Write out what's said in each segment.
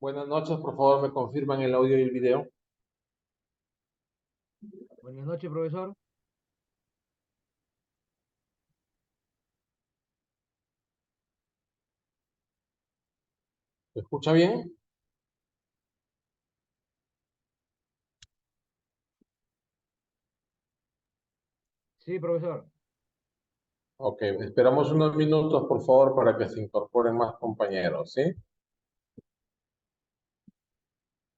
Buenas noches, por favor, me confirman el audio y el video. Buenas noches, profesor. ¿Me escucha bien? Sí, profesor. Ok, esperamos unos minutos, por favor, para que se incorporen más compañeros, ¿sí?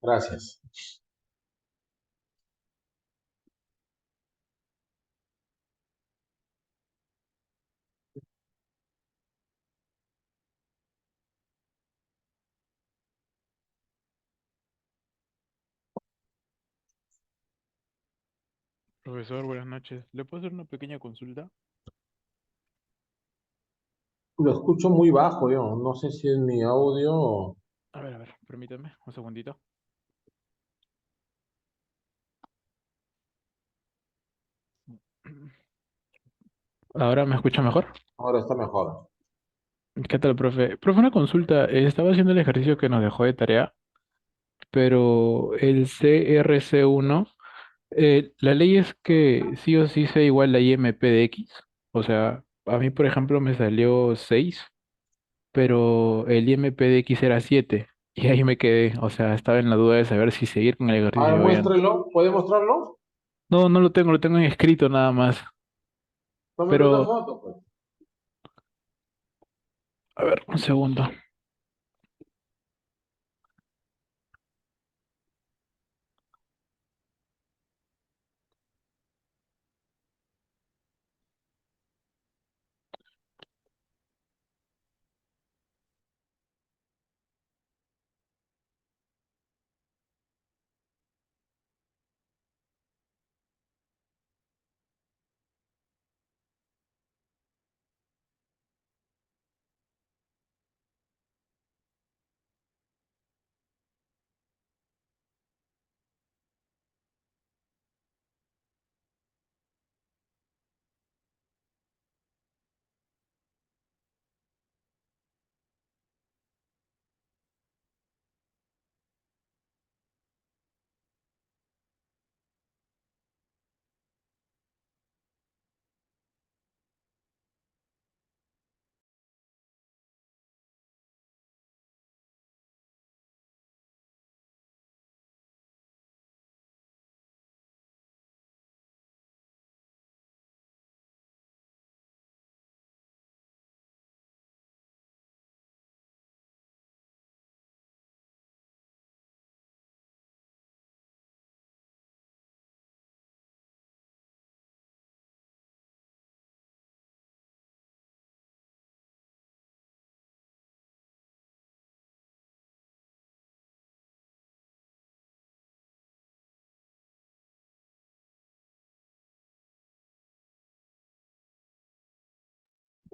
Gracias. Profesor, buenas noches. ¿Le puedo hacer una pequeña consulta? Lo escucho muy bajo yo, no sé si es mi audio o... A ver, permítame un segundito. ¿Ahora me escucha mejor? Ahora está mejor. ¿Qué tal, profe? Profe, una consulta. Estaba haciendo el ejercicio que nos dejó de tarea, pero el CRC1, la ley es que sí o sí sea igual a IMP de X. O sea, a mí, por ejemplo, me salió 6, pero el IMP de X era 7. Y ahí me quedé. O sea, estaba en la duda de saber si seguir con el A ver, ejercicio bien. muéstrelo, ¿puede mostrarlo? No, no lo tengo en escrito nada más. Tómeme una Pero, foto, pues. a ver, un segundo.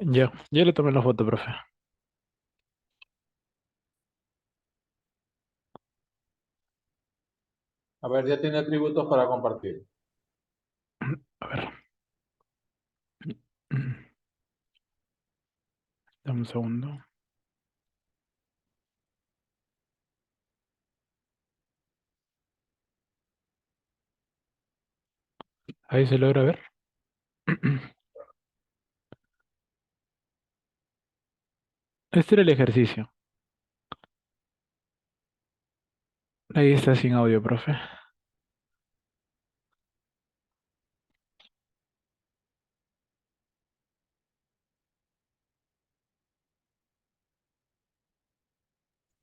Ya le tomé la foto, profe. A ver, ya tiene atributos para compartir. A ver. Dame un segundo. Ahí se logra ver. Este era el ejercicio. Ahí está sin audio, profe.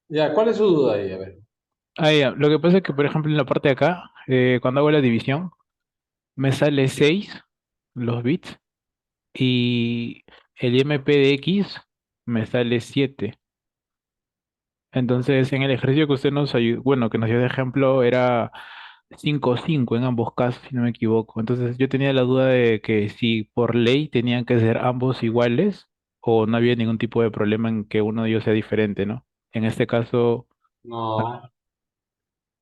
Ya, ¿cuál es su duda ahí? A ver. Ahí, lo que pasa es que, por ejemplo, en la parte de acá, cuando hago la división, me sale 6 los bits y el IMP de X me sale 7. Entonces, en el ejercicio que usted nos ayudó, bueno, que nos dio de ejemplo, era 5-5 en ambos casos, si no me equivoco. Entonces, yo tenía la duda de que si por ley tenían que ser ambos iguales o no había ningún tipo de problema en que uno de ellos sea diferente, ¿no? En este caso, No.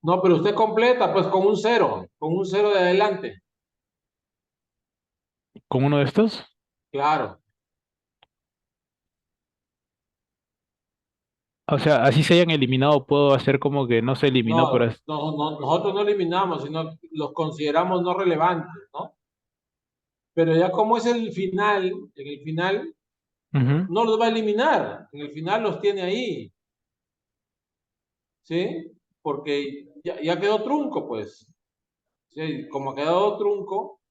No, pero usted completa, pues con un cero de adelante. con uno de estos, Claro. O sea, así se hayan eliminado, puedo hacer como que no se eliminó por No, así. nosotros no eliminamos, sino los consideramos no relevantes, ¿no? Pero ya como es el final, en el final Ujú. no los va a eliminar, en el final los tiene ahí, ¿sí? Porque ya quedó trunco, pues. ¿Sí? Como ha quedado trunco,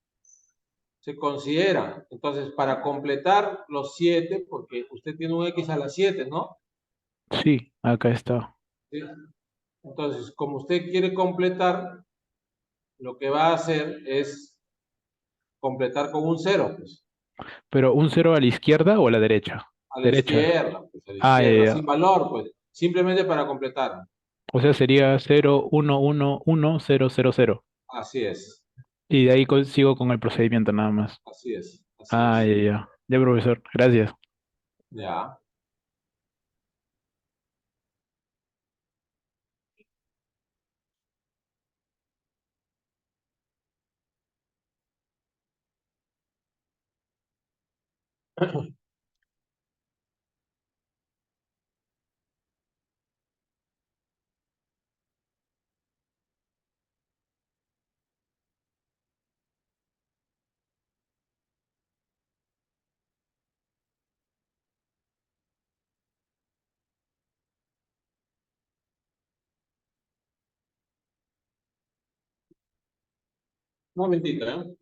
se considera. Entonces, para completar los 7, porque usted tiene un X a las 7, ¿no? Sí, acá está. ¿Sí? Entonces, como usted quiere completar, lo que va a hacer es completar con un cero, pues, Pero un cero a la izquierda o a la derecha. Derecha. a la Ah, ya, izquierda, ya. sin valor, pues, simplemente para completar. O sea, sería 0, 1, 1, 1, 0, 0, 0. Así es, Y de ahí sigo con el procedimiento nada más. así es, así Ah, es. ya, ya. Ya, profesor. Gracias. Ya. Un momentito, ¿eh?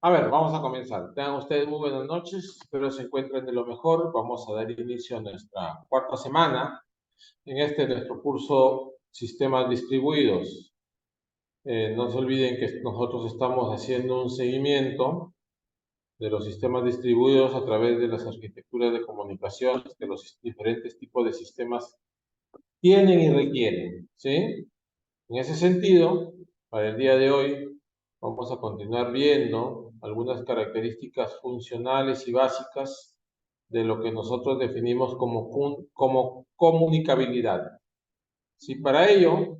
A ver, vamos a comenzar. Tengan ustedes muy buenas noches, espero se encuentren de lo mejor. Vamos a dar inicio a nuestra cuarta semana en este nuestro curso Sistemas Distribuidos. No se olviden que nosotros estamos haciendo un seguimiento de los sistemas distribuidos a través de las arquitecturas de comunicaciones que los diferentes tipos de sistemas tienen y requieren, ¿sí? En ese sentido, para el día de hoy vamos a continuar viendo algunas características funcionales y básicas de lo que nosotros definimos como comunicabilidad. Si para ello,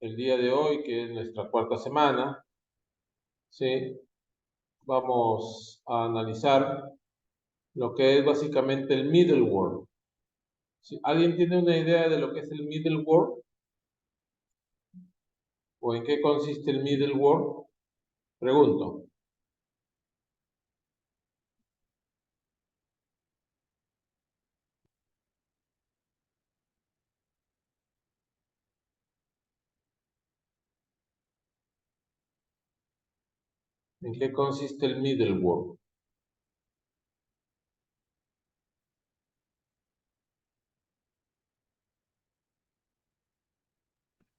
el día de hoy, que es nuestra cuarta semana, ¿sí? Vamos a analizar lo que es básicamente el middleware. Si alguien tiene una idea de lo que es el middleware o en qué consiste el middleware, pregunto. ¿En qué consiste el middleware?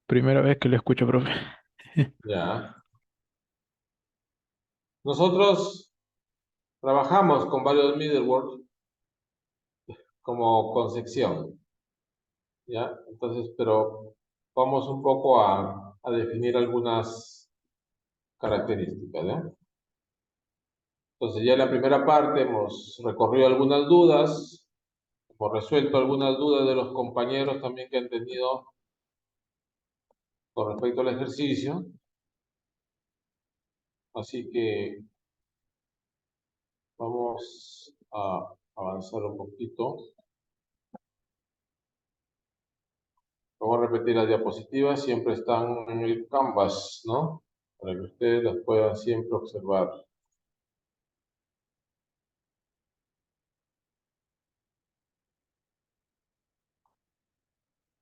Primera vez que lo escucho, profe. Ya. Nosotros trabajamos con varios middleware como concepción, ¿ya? Entonces, pero vamos un poco a definir algunas características, ¿ya? Entonces, ya en la primera parte hemos recorrido algunas dudas, hemos resuelto algunas dudas de los compañeros también que han tenido con respecto al ejercicio. Así que Vamos a avanzar un poquito. Vamos a repetir las diapositivas, siempre están en el Canvas, ¿no? Para que ustedes las puedan siempre observar.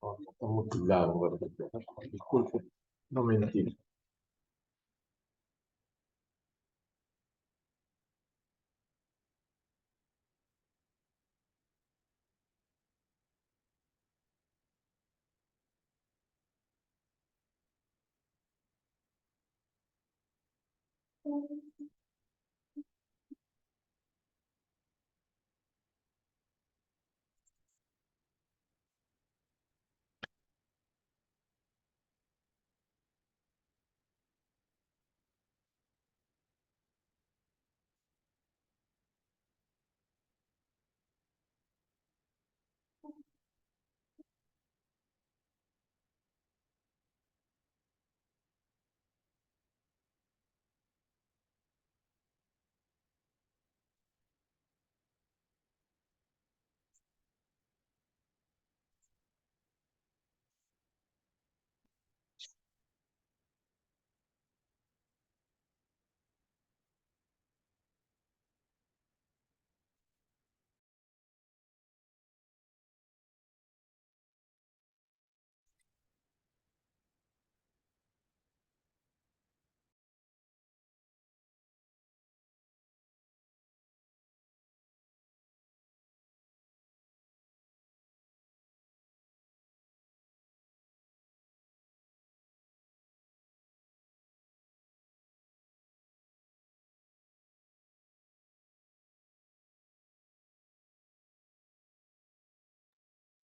Oh, está mutilado, ¿verdad? Disculpe, no mentí.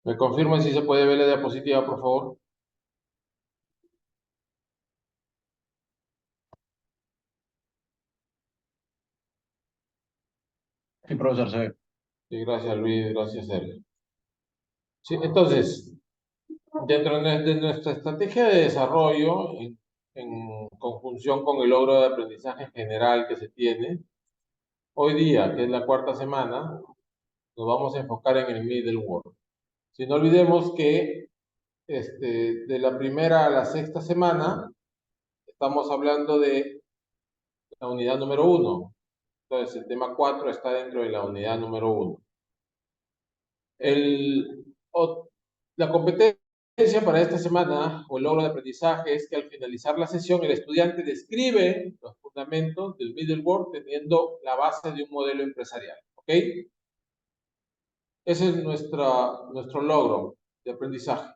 ¿Me confirman si se puede ver la diapositiva, por favor? Sí, profesor, se ve. Sí, gracias Luis, gracias Sergio. Sí, entonces, dentro de nuestra estrategia de desarrollo, en conjunción con el logro de aprendizaje general que se tiene, hoy día, que es la cuarta semana, nos vamos a enfocar en el middleware. Si no olvidemos que de la primera a la sexta semana, estamos hablando de la unidad número 1. Entonces, el tema 4 está dentro de la unidad número 1. La competencia para esta semana o el logro de aprendizaje es que al finalizar la sesión el estudiante describe los fundamentos del middleware teniendo la base de un modelo empresarial. ¿Ok? Ese es nuestro logro de aprendizaje.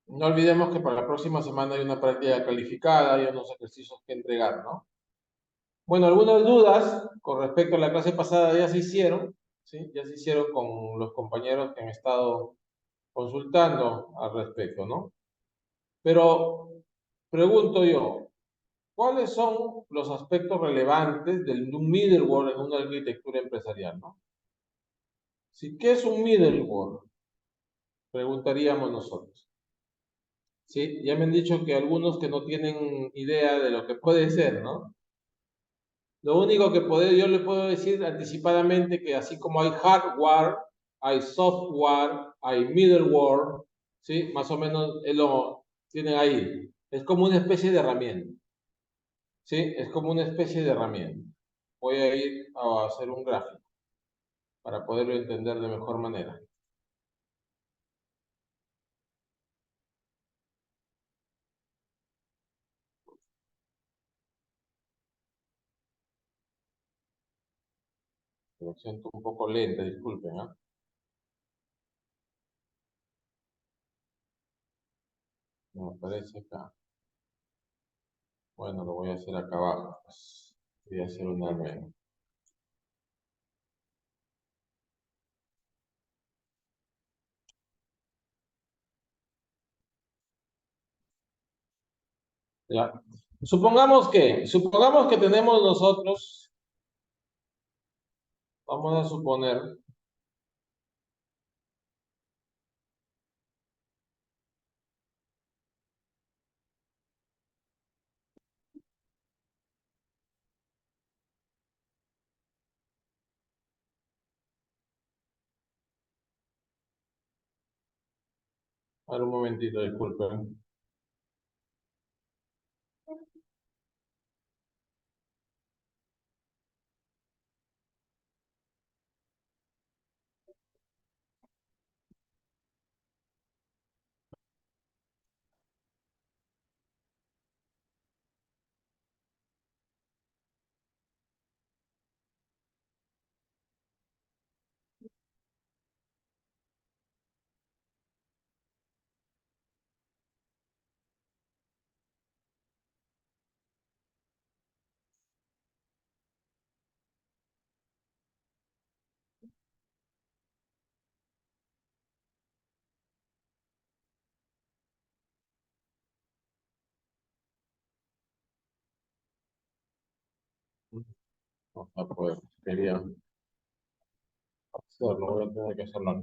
No olvidemos que para la próxima semana hay una práctica calificada y unos ejercicios que entregar, ¿no? Bueno, algunas dudas con respecto a la clase pasada ya se hicieron, ¿sí? Ya se hicieron con los compañeros que han estado consultando al respecto, ¿no? Pero pregunto yo, ¿cuáles son los aspectos relevantes del middleware en una arquitectura empresarial, ¿no? Si, ¿qué es un middleware? Preguntaríamos nosotros. Sí, ya me han dicho que algunos que no tienen idea de lo que puede ser, ¿no? Lo único que yo le puedo decir anticipadamente que así como hay hardware, hay software, hay middleware, ¿sí? Más o menos lo tienen ahí. Es como una especie de herramienta, ¿sí? Es como una especie de herramienta. Voy a ir a hacer un gráfico para poderlo entender de mejor manera. Lo siento un poco lenta, disculpen, ¿ah? Me parece acá. Bueno, lo voy a hacer acá abajo, pues. Voy a hacer una menos. Ya. Supongamos que tenemos nosotros, vamos a suponer, A ver, un momentito, disculpen. No, no puedo. Quería hacerlo, voy a tener que hacerlo.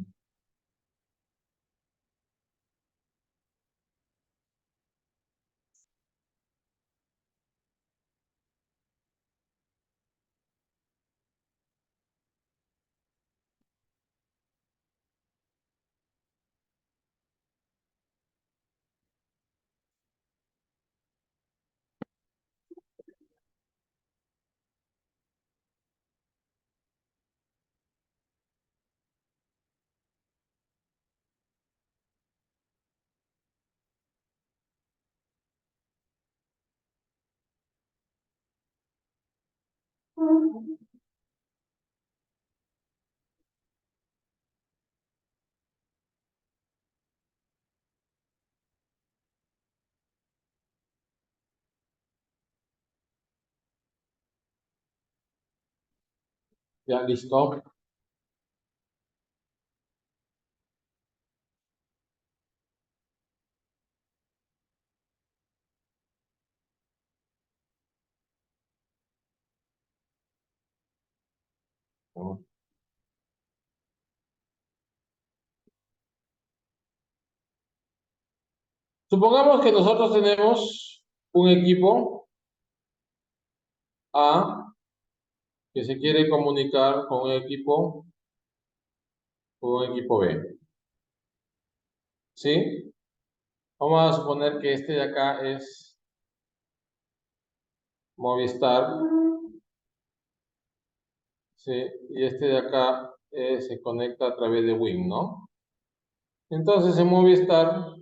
Ya, listo. Supongamos que nosotros tenemos un equipo A que se quiere comunicar con un equipo B. ¿Sí? Vamos a suponer que este de acá es Movistar, ¿sí? Y este de acá se conecta a través de WIM, ¿no? Entonces en Movistar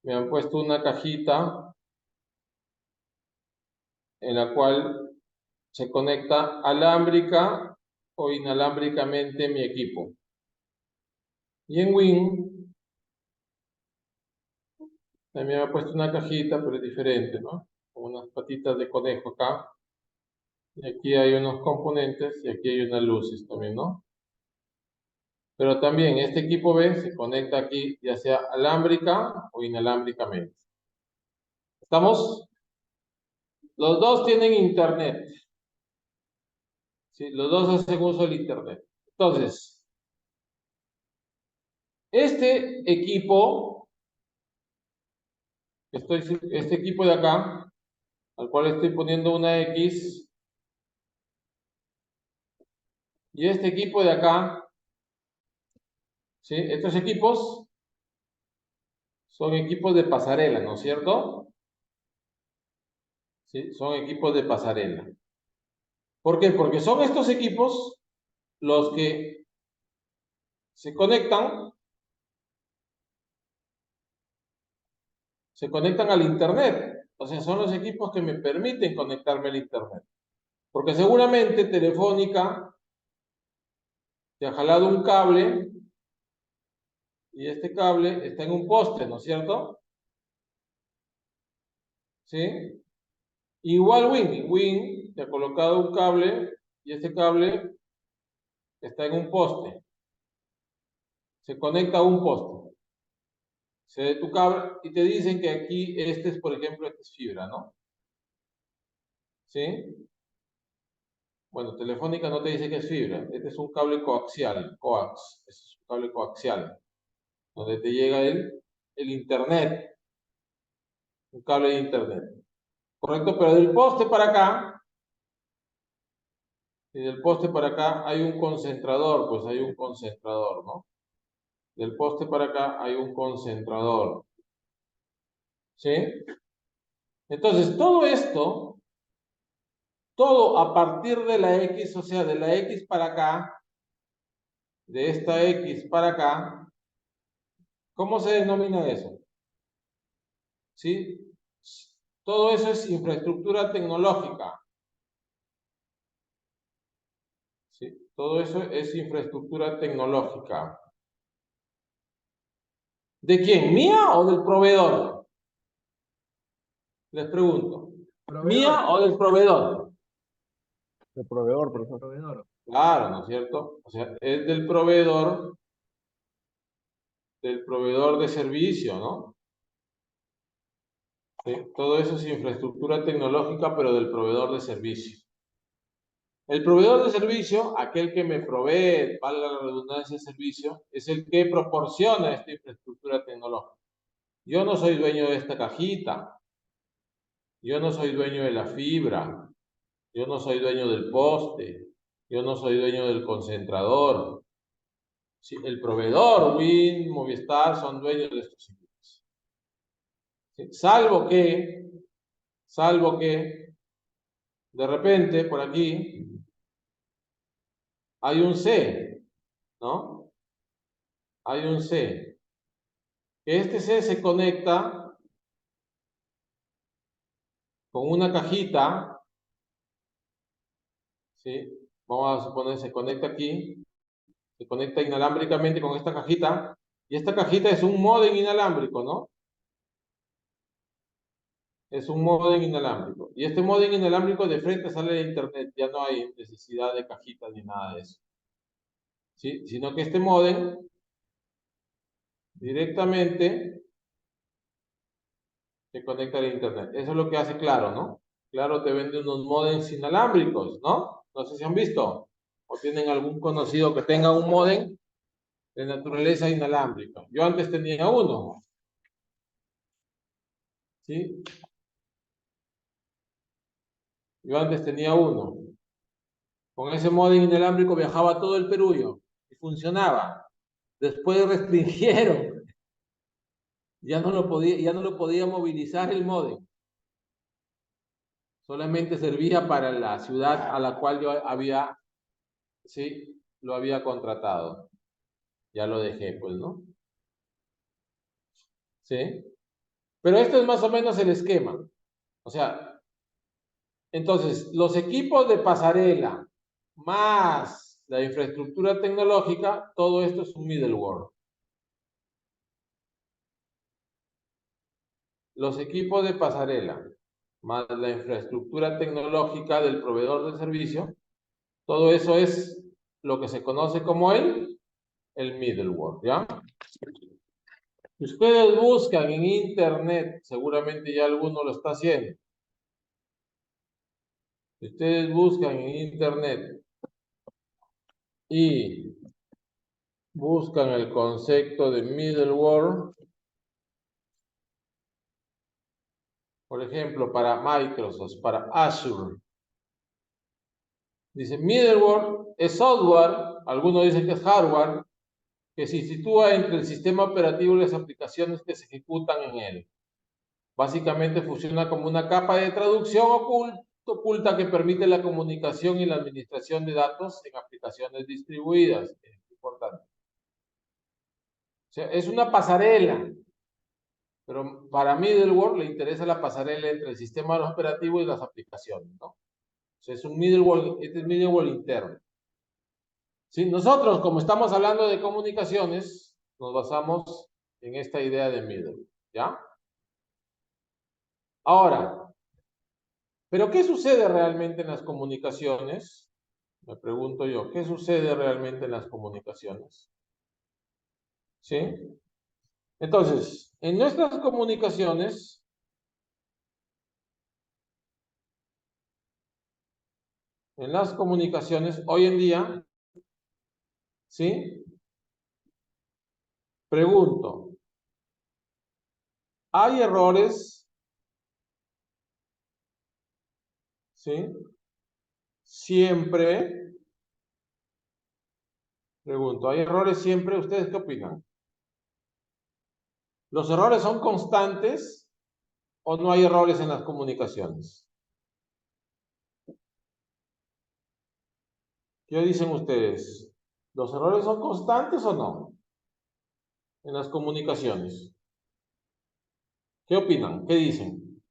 me han puesto una cajita en la cual se conecta alámbrica o inalámbricamente mi equipo. Y en WIM también me ha puesto una cajita, pero es diferente, ¿no? Con unas patitas de conejo acá. Y aquí hay unos componentes y aquí hay unas luces también, ¿no? Pero también este equipo B se conecta aquí ya sea alámbrica o inalámbricamente. ¿Estamos? Los dos tienen internet. ¿Sí? Los dos hacen uso del internet. Entonces, este equipo, este equipo de acá, al cual estoy poniendo una X, y este equipo de acá, ¿sí? Estos equipos son equipos de pasarela, ¿no es cierto? ¿Sí? Son equipos de pasarela. ¿Por qué? Porque son estos equipos los que se conectan al internet. O sea, son los equipos que me permiten conectarme al internet. Porque seguramente Telefónica te ha jalado un cable y este cable está en un poste, ¿no es cierto? ¿Sí? Igual Win te ha colocado un cable y este cable está en un poste. Se conecta a un poste. Se ve tu cable y te dicen que aquí este es, por ejemplo, este es fibra, ¿no? ¿Sí? Bueno, Telefónica no te dice que es fibra. Este es un cable coaxial, coax. Este es un cable coaxial, donde te llega el internet, un cable de internet. ¿Correcto? Pero del poste para acá, y del poste para acá hay un concentrador, pues hay un concentrador, ¿no? Del poste para acá hay un concentrador. ¿Sí? Entonces, todo esto, todo a partir de la X, o sea, de la X para acá, de esta X para acá, ¿cómo se denomina eso? ¿Sí? Todo eso es infraestructura tecnológica. ¿Sí? Todo eso es infraestructura tecnológica. ¿De quién? ¿Mía o del proveedor? Les pregunto. Proveedor. ¿Mía o del proveedor? El proveedor, profesor. Proveedor. Claro, ¿no es cierto? O sea, es del proveedor de servicio, ¿no? ¿Sí? Todo eso es infraestructura tecnológica, pero del proveedor de servicio. El proveedor de servicio, aquel que me provee, valga la redundancia, de servicio, es el que proporciona esta infraestructura tecnológica. Yo no soy dueño de esta cajita, yo no soy dueño de la fibra, yo no soy dueño del poste, yo no soy dueño del concentrador. Sí, el proveedor, Win, Movistar, son dueños de estos equipos. Sí, salvo que, de repente, por aquí, hay un C, ¿no? Hay un C. Este C se conecta con una cajita, ¿sí? Vamos a suponer, se conecta aquí, se conecta inalámbricamente con esta cajita, y esta cajita es un módem inalámbrico, ¿no? Es un módem inalámbrico. Y este módem inalámbrico de frente sale de internet, ya no hay necesidad de cajitas ni nada de eso. ¿Sí? Sino que este módem directamente se conecta al internet. Eso es lo que hace Claro, ¿no? Claro te vende unos módems inalámbricos, ¿no? No sé si han visto o tienen algún conocido que tenga un módem de naturaleza inalámbrica. Yo antes tenía uno, ¿sí? Yo antes tenía uno. Con ese módem inalámbrico viajaba todo el Perú yo, y funcionaba. Después restringieron, ya no lo podía movilizar el módem. Solamente servía para la ciudad a la cual yo había, sí, lo había contratado. Ya lo dejé, pues, ¿no? ¿Sí? Pero esto es más o menos el esquema. O sea, entonces, los equipos de pasarela más la infraestructura tecnológica, todo esto es un middleware. Los equipos de pasarela más la infraestructura tecnológica del proveedor de servicio, todo eso es lo que se conoce como el middleware, ¿ya? Si ustedes buscan en internet, seguramente ya alguno lo está haciendo. Si ustedes buscan en internet y buscan el concepto de middleware, por ejemplo, para Microsoft, para Azure, dice middleware es software, algunos dicen que es hardware, que se sitúa entre el sistema operativo y las aplicaciones que se ejecutan en él. Básicamente funciona como una capa de traducción oculta que permite la comunicación y la administración de datos en aplicaciones distribuidas. Es importante. O sea, es una pasarela, pero para middleware le interesa la pasarela entre el sistema operativo y las aplicaciones, ¿no? O sea, es un middleware, este es middleware interno. Sí, nosotros, como estamos hablando de comunicaciones, nos basamos en esta idea de middleware, ¿ya? Ahora, ¿pero qué sucede realmente en las comunicaciones? Me pregunto yo, ¿qué sucede realmente en las comunicaciones? ¿Sí? Entonces, en nuestras comunicaciones, hoy en día, ¿sí? Pregunto, ¿hay errores? ¿Sí? Siempre, pregunto, ¿hay errores siempre? ¿Ustedes qué opinan? ¿Los errores son constantes o no hay errores en las comunicaciones? ¿Qué dicen ustedes? ¿Los errores son constantes o no en las comunicaciones? ¿Qué opinan? ¿Qué dicen?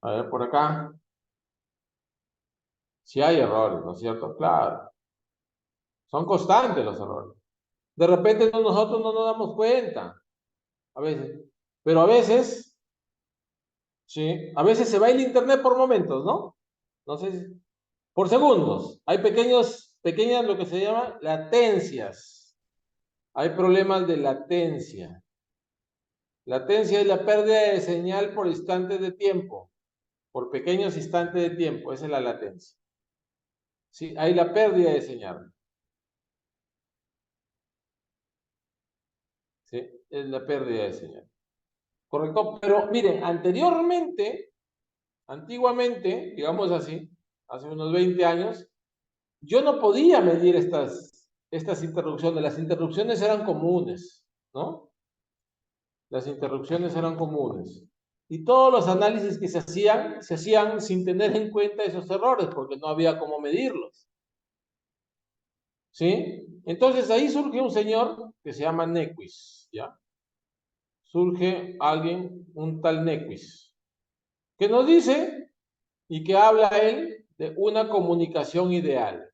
A ver, por acá. Si hay errores, ¿no es cierto? Claro. Son constantes los errores. De repente nosotros no nos damos cuenta. A veces. Pero a veces, sí, a veces se va el internet por momentos, ¿no? No sé por segundos. Hay pequeñas lo que se llama latencias. Hay problemas de latencia. Latencia es la pérdida de señal por instantes de tiempo, por pequeños instantes de tiempo. Esa es la latencia. Sí, hay la pérdida de señal. Sí, es la pérdida de señal. Correcto, pero miren, antiguamente, digamos así, hace unos 20 años, yo no podía medir estas interrupciones. Las interrupciones eran comunes, ¿no? Las interrupciones eran comunes. Y todos los análisis que se hacían sin tener en cuenta esos errores, porque no había cómo medirlos. ¿Sí? Entonces ahí surge un señor que se llama Nequis, ¿ya? Surge alguien, un tal Nequis, que nos dice y que habla él de una comunicación ideal.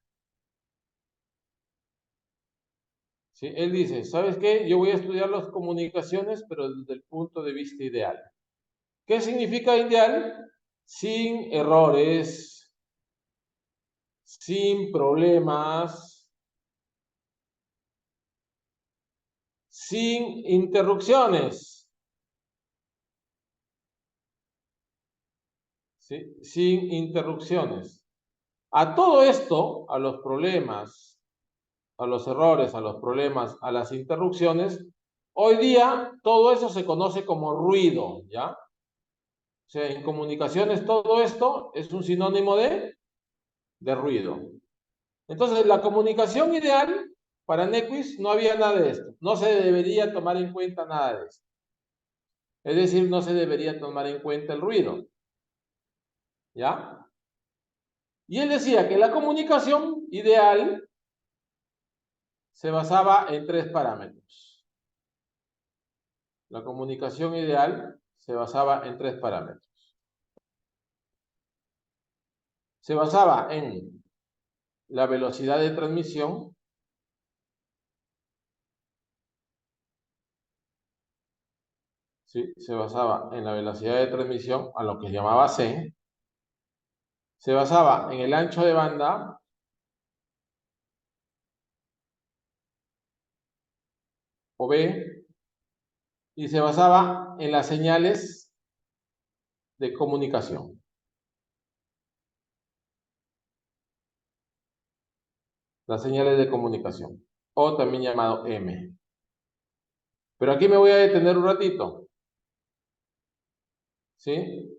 ¿Sí? Él dice, ¿sabes qué? Yo voy a estudiar las comunicaciones, pero desde el punto de vista ideal. ¿Qué significa ideal? Sin errores, sin problemas, sin interrupciones, ¿sí? Sin interrupciones. A todo esto, a los problemas, a los errores, a los problemas, a las interrupciones, hoy día todo eso se conoce como ruido, ¿ya? O sea, en comunicaciones todo esto es un sinónimo de ruido. Entonces, la comunicación ideal para Nequis no había nada de esto. No se debería tomar en cuenta nada de esto. Es decir, no se debería tomar en cuenta el ruido. ¿Ya? Y él decía que la comunicación ideal se basaba en 3 parámetros. La comunicación ideal se basaba en 3 parámetros. Se basaba en la velocidad de transmisión, ¿sí? Se basaba en la velocidad de transmisión, a lo que llamaba C. Se basaba en el ancho de banda, o B, y se basaba en las señales de comunicación. Las señales de comunicación, o también llamado M. Pero aquí me voy a detener un ratito, ¿sí?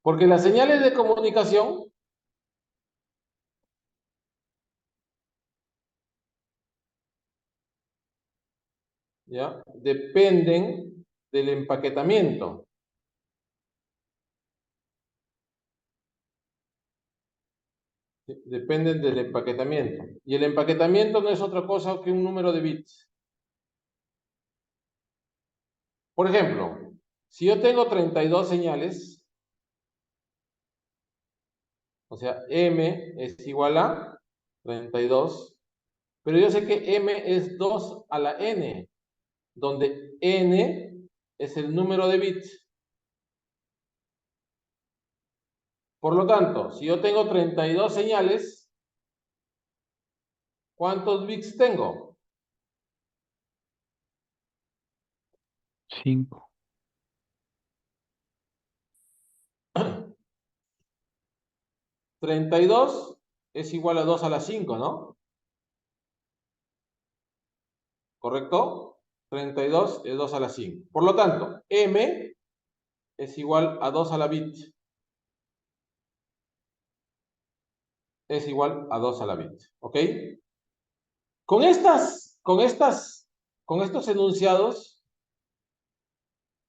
Porque las señales de comunicación ¿ya? Dependen del empaquetamiento. ¿Sí? Dependen del empaquetamiento. Y el empaquetamiento no es otra cosa que un número de bits. Por ejemplo, si yo tengo 32 señales, o sea, M es igual a 32, pero yo sé que M es 2 a la N, donde N es el número de bits. Por lo tanto, si yo tengo 32 señales, ¿cuántos bits tengo? 5. 32 es igual a 2 a la 5, ¿no? ¿Correcto? 32 es 2 a la 5. Por lo tanto, M es igual a 2 a la bit. Es igual a 2 a la bit. ¿Ok? Con estas con estos enunciados,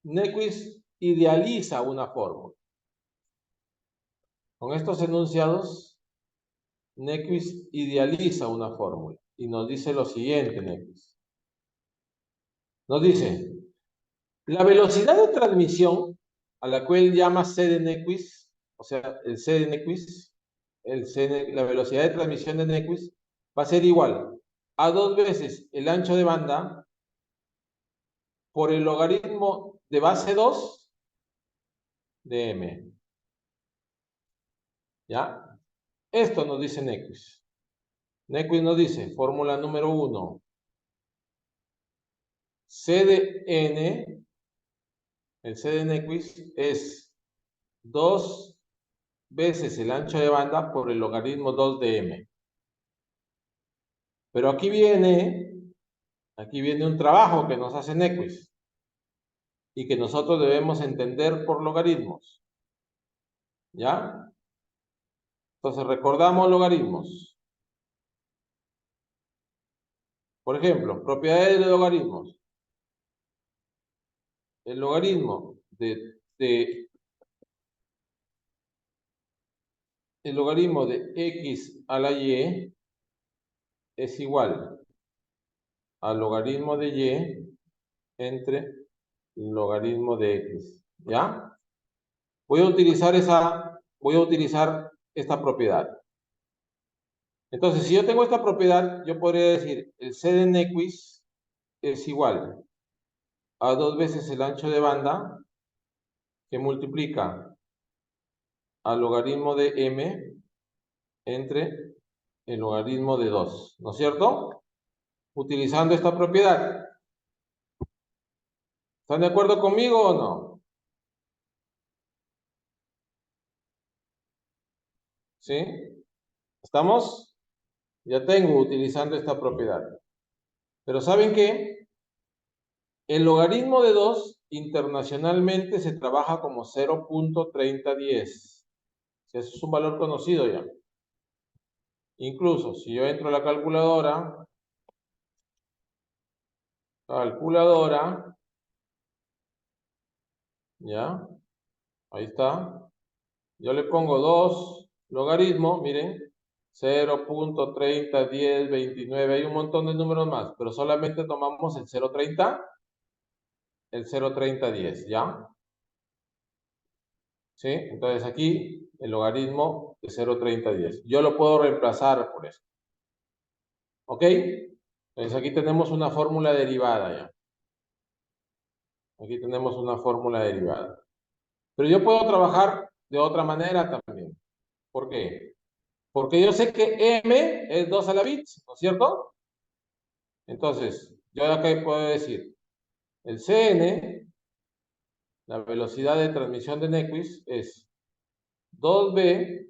Nyquist idealiza una fórmula. Con estos enunciados, Nyquist idealiza una fórmula y nos dice lo siguiente, Nyquist. Nos dice, la velocidad de transmisión, a la cual llama C de Nyquist, o sea, el C de Nyquist, la velocidad de transmisión de Nyquist, va a ser igual a 2 veces el ancho de banda por el logaritmo de base 2 de m. ¿Ya? Esto nos dice Nyquist. Nyquist nos dice, fórmula número 1, C de n, el C de Nyquist es 2 veces el ancho de banda por el logaritmo 2 de m. Pero aquí viene un trabajo que nos hace Nyquist y que nosotros debemos entender por logaritmos. ¿Ya? Entonces recordamos logaritmos. Por ejemplo, propiedades de logaritmos. El logaritmo el logaritmo de x a la y es igual al logaritmo de y entre el logaritmo de x. ¿Ya? Voy a utilizar esta propiedad. Entonces, si yo tengo esta propiedad, yo podría decir el C de Nyquist es igual a 2 veces el ancho de banda que multiplica al logaritmo de m entre el logaritmo de 2, ¿no es cierto? Utilizando esta propiedad. ¿Están de acuerdo conmigo o no? ¿Sí? ¿Estamos? Ya tengo utilizando esta propiedad. Pero ¿saben qué? El logaritmo de 2 internacionalmente se trabaja como 0.3010. Eso es un valor conocido ya. Incluso si yo entro a la calculadora, ya, ahí está. Yo le pongo 2 logaritmo, miren, 0.301029, hay un montón de números más, pero solamente tomamos el 0.3010, ¿ya? ¿Sí? Entonces aquí el logaritmo de 0.3010. Yo lo puedo reemplazar por eso. ¿Ok? Entonces aquí tenemos una fórmula derivada ya. Aquí tenemos una fórmula derivada. Pero yo puedo trabajar de otra manera también. ¿Por qué? Porque yo sé que m es 2 a la bits, ¿no es cierto? Entonces, yo acá puedo decir, el Cn, la velocidad de transmisión de Nyquist, es 2b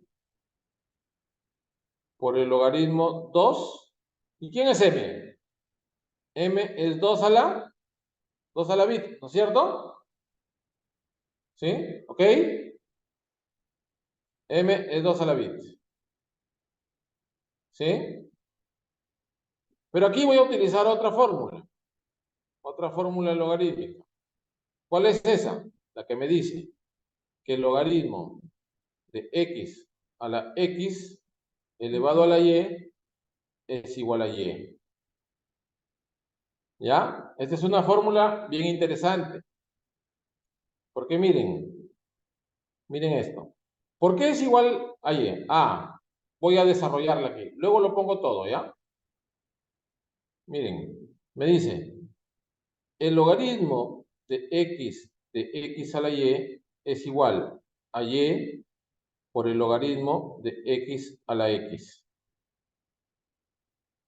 por el logaritmo 2. ¿Y quién es m? M es 2 a la bit, ¿no es cierto? ¿Sí? ¿Ok? M es 2 a la bit. ¿Sí? Pero aquí voy a utilizar otra fórmula logarítmica. ¿Cuál es esa? La que me dice que el logaritmo de x a la x elevado a la y es igual a y. ¿Ya? Esta es una fórmula bien interesante. Porque miren esto. ¿Por qué es igual a y? Voy a desarrollarla aquí. Luego lo pongo todo, ¿ya? Miren, me dice, el logaritmo de x a la y es igual a y por el logaritmo de x a la x.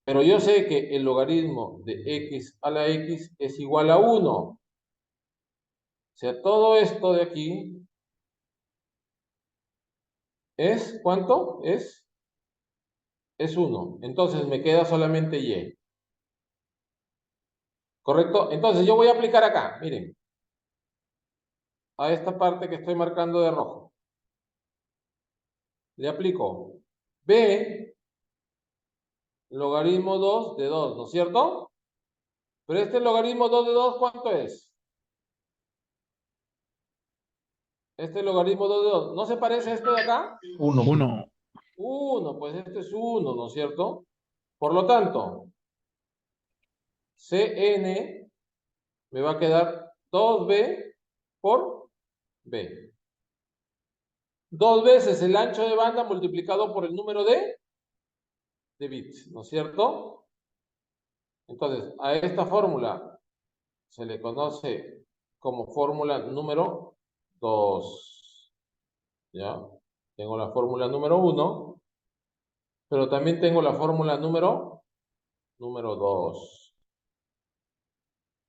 Pero yo sé que el logaritmo de x a la x es igual a 1. O sea, todo esto de aquí es, ¿cuánto? Es 1. Entonces me queda solamente y. ¿Correcto? Entonces yo voy a aplicar acá, miren, a esta parte que estoy marcando de rojo. Le aplico b logaritmo 2 de 2, ¿no es cierto? Pero este logaritmo 2 de 2, ¿cuánto es? Este logaritmo 2 de 2, ¿no se parece a este de acá? 1. 1. 1, pues este es 1, ¿no es cierto? Por lo tanto, Cn me va a quedar 2b por b. 2 veces el ancho de banda multiplicado por el número de bits, ¿no es cierto? Entonces, a esta fórmula se le conoce como fórmula número 2. ¿Ya? Tengo la fórmula número 1, pero también tengo la fórmula número 2.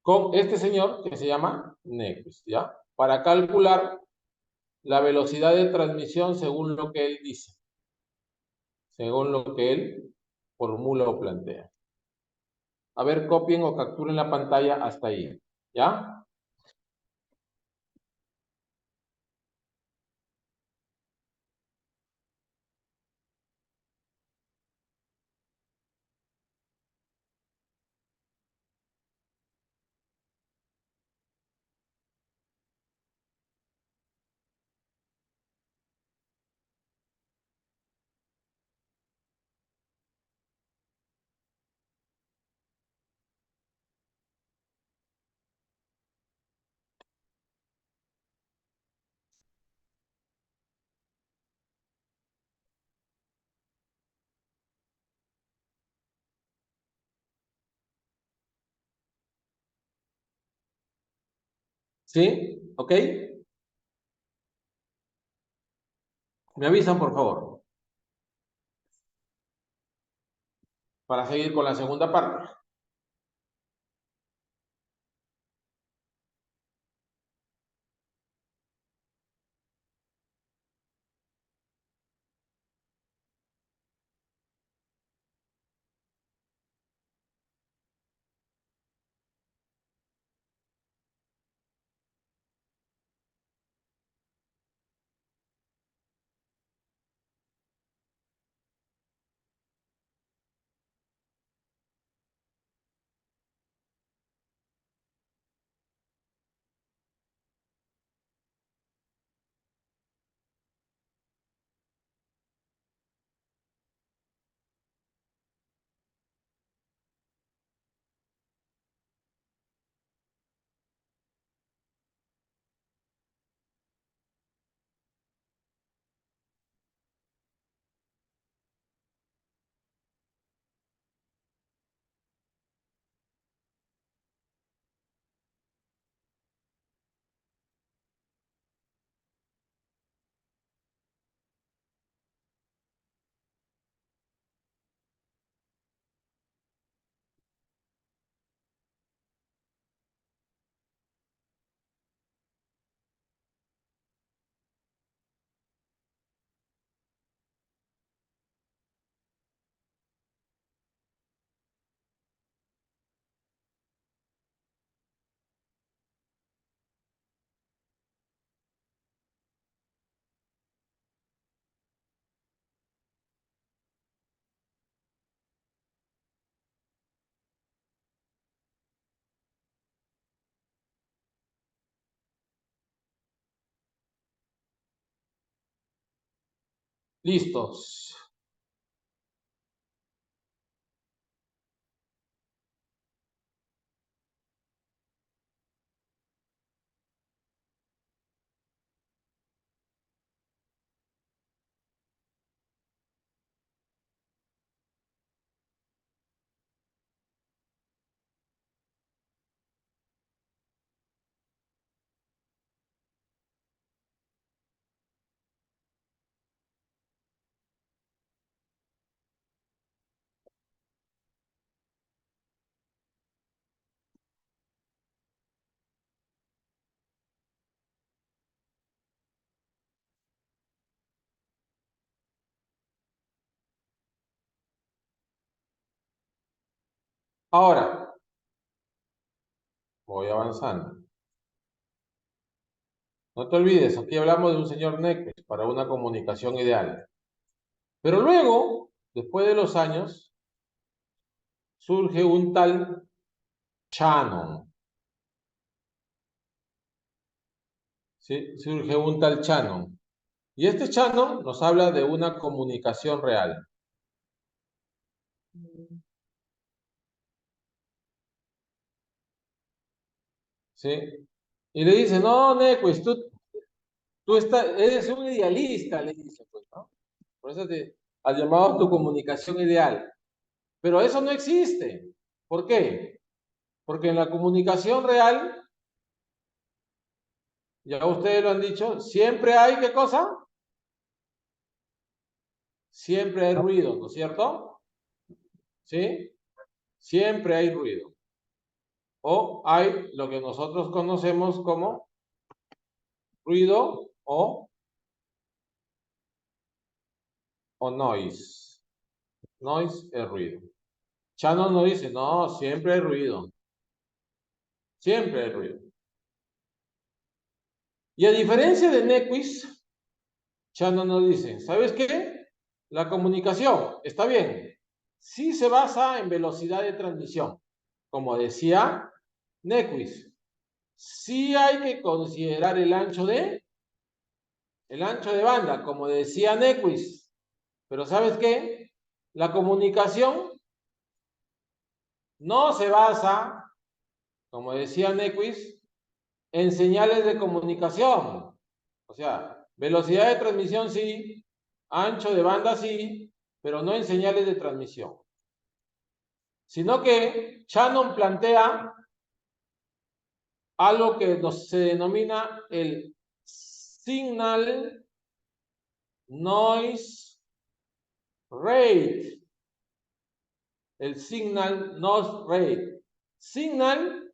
Con este señor que se llama Nyquist, ¿ya? Para calcular la velocidad de transmisión según lo que él dice, según lo que él formula o plantea. A ver, copien o capturen la pantalla hasta ahí, ¿ya? ¿Sí? ¿Ok? Me avisan, por favor, para seguir con la segunda parte. Listos. Ahora, voy avanzando. No te olvides, aquí hablamos de un señor Nyquist para una comunicación ideal. Pero luego, después de los años, surge un tal Shannon. ¿Sí? Surge un tal Shannon. Y este Shannon nos habla de una comunicación real. ¿Sí? Y le dice, no, Nequis, eres un idealista, le dice, pues, ¿no? Por eso te has llamado a tu comunicación ideal. Pero eso no existe. ¿Por qué? Porque en la comunicación real, ya ustedes lo han dicho, siempre hay, ¿qué cosa? Siempre hay ruido, ¿no es cierto? ¿Sí? Siempre hay ruido. O hay lo que nosotros conocemos como ruido o noise. Noise es ruido. Shannon no dice, no, siempre hay ruido. Siempre hay ruido. Y a diferencia de Nequis, Shannon nos dice, ¿sabes qué? La comunicación, está bien, sí se basa en velocidad de transmisión. Como decía Nequis, sí hay que considerar el ancho de banda, como decía Nequis. Pero ¿sabes qué? La comunicación no se basa, como decía Nequis, en señales de comunicación. O sea, velocidad de transmisión sí, ancho de banda sí, pero no en señales de transmisión. Sino que Shannon plantea algo que se denomina el signal noise rate. El signal noise rate. Signal,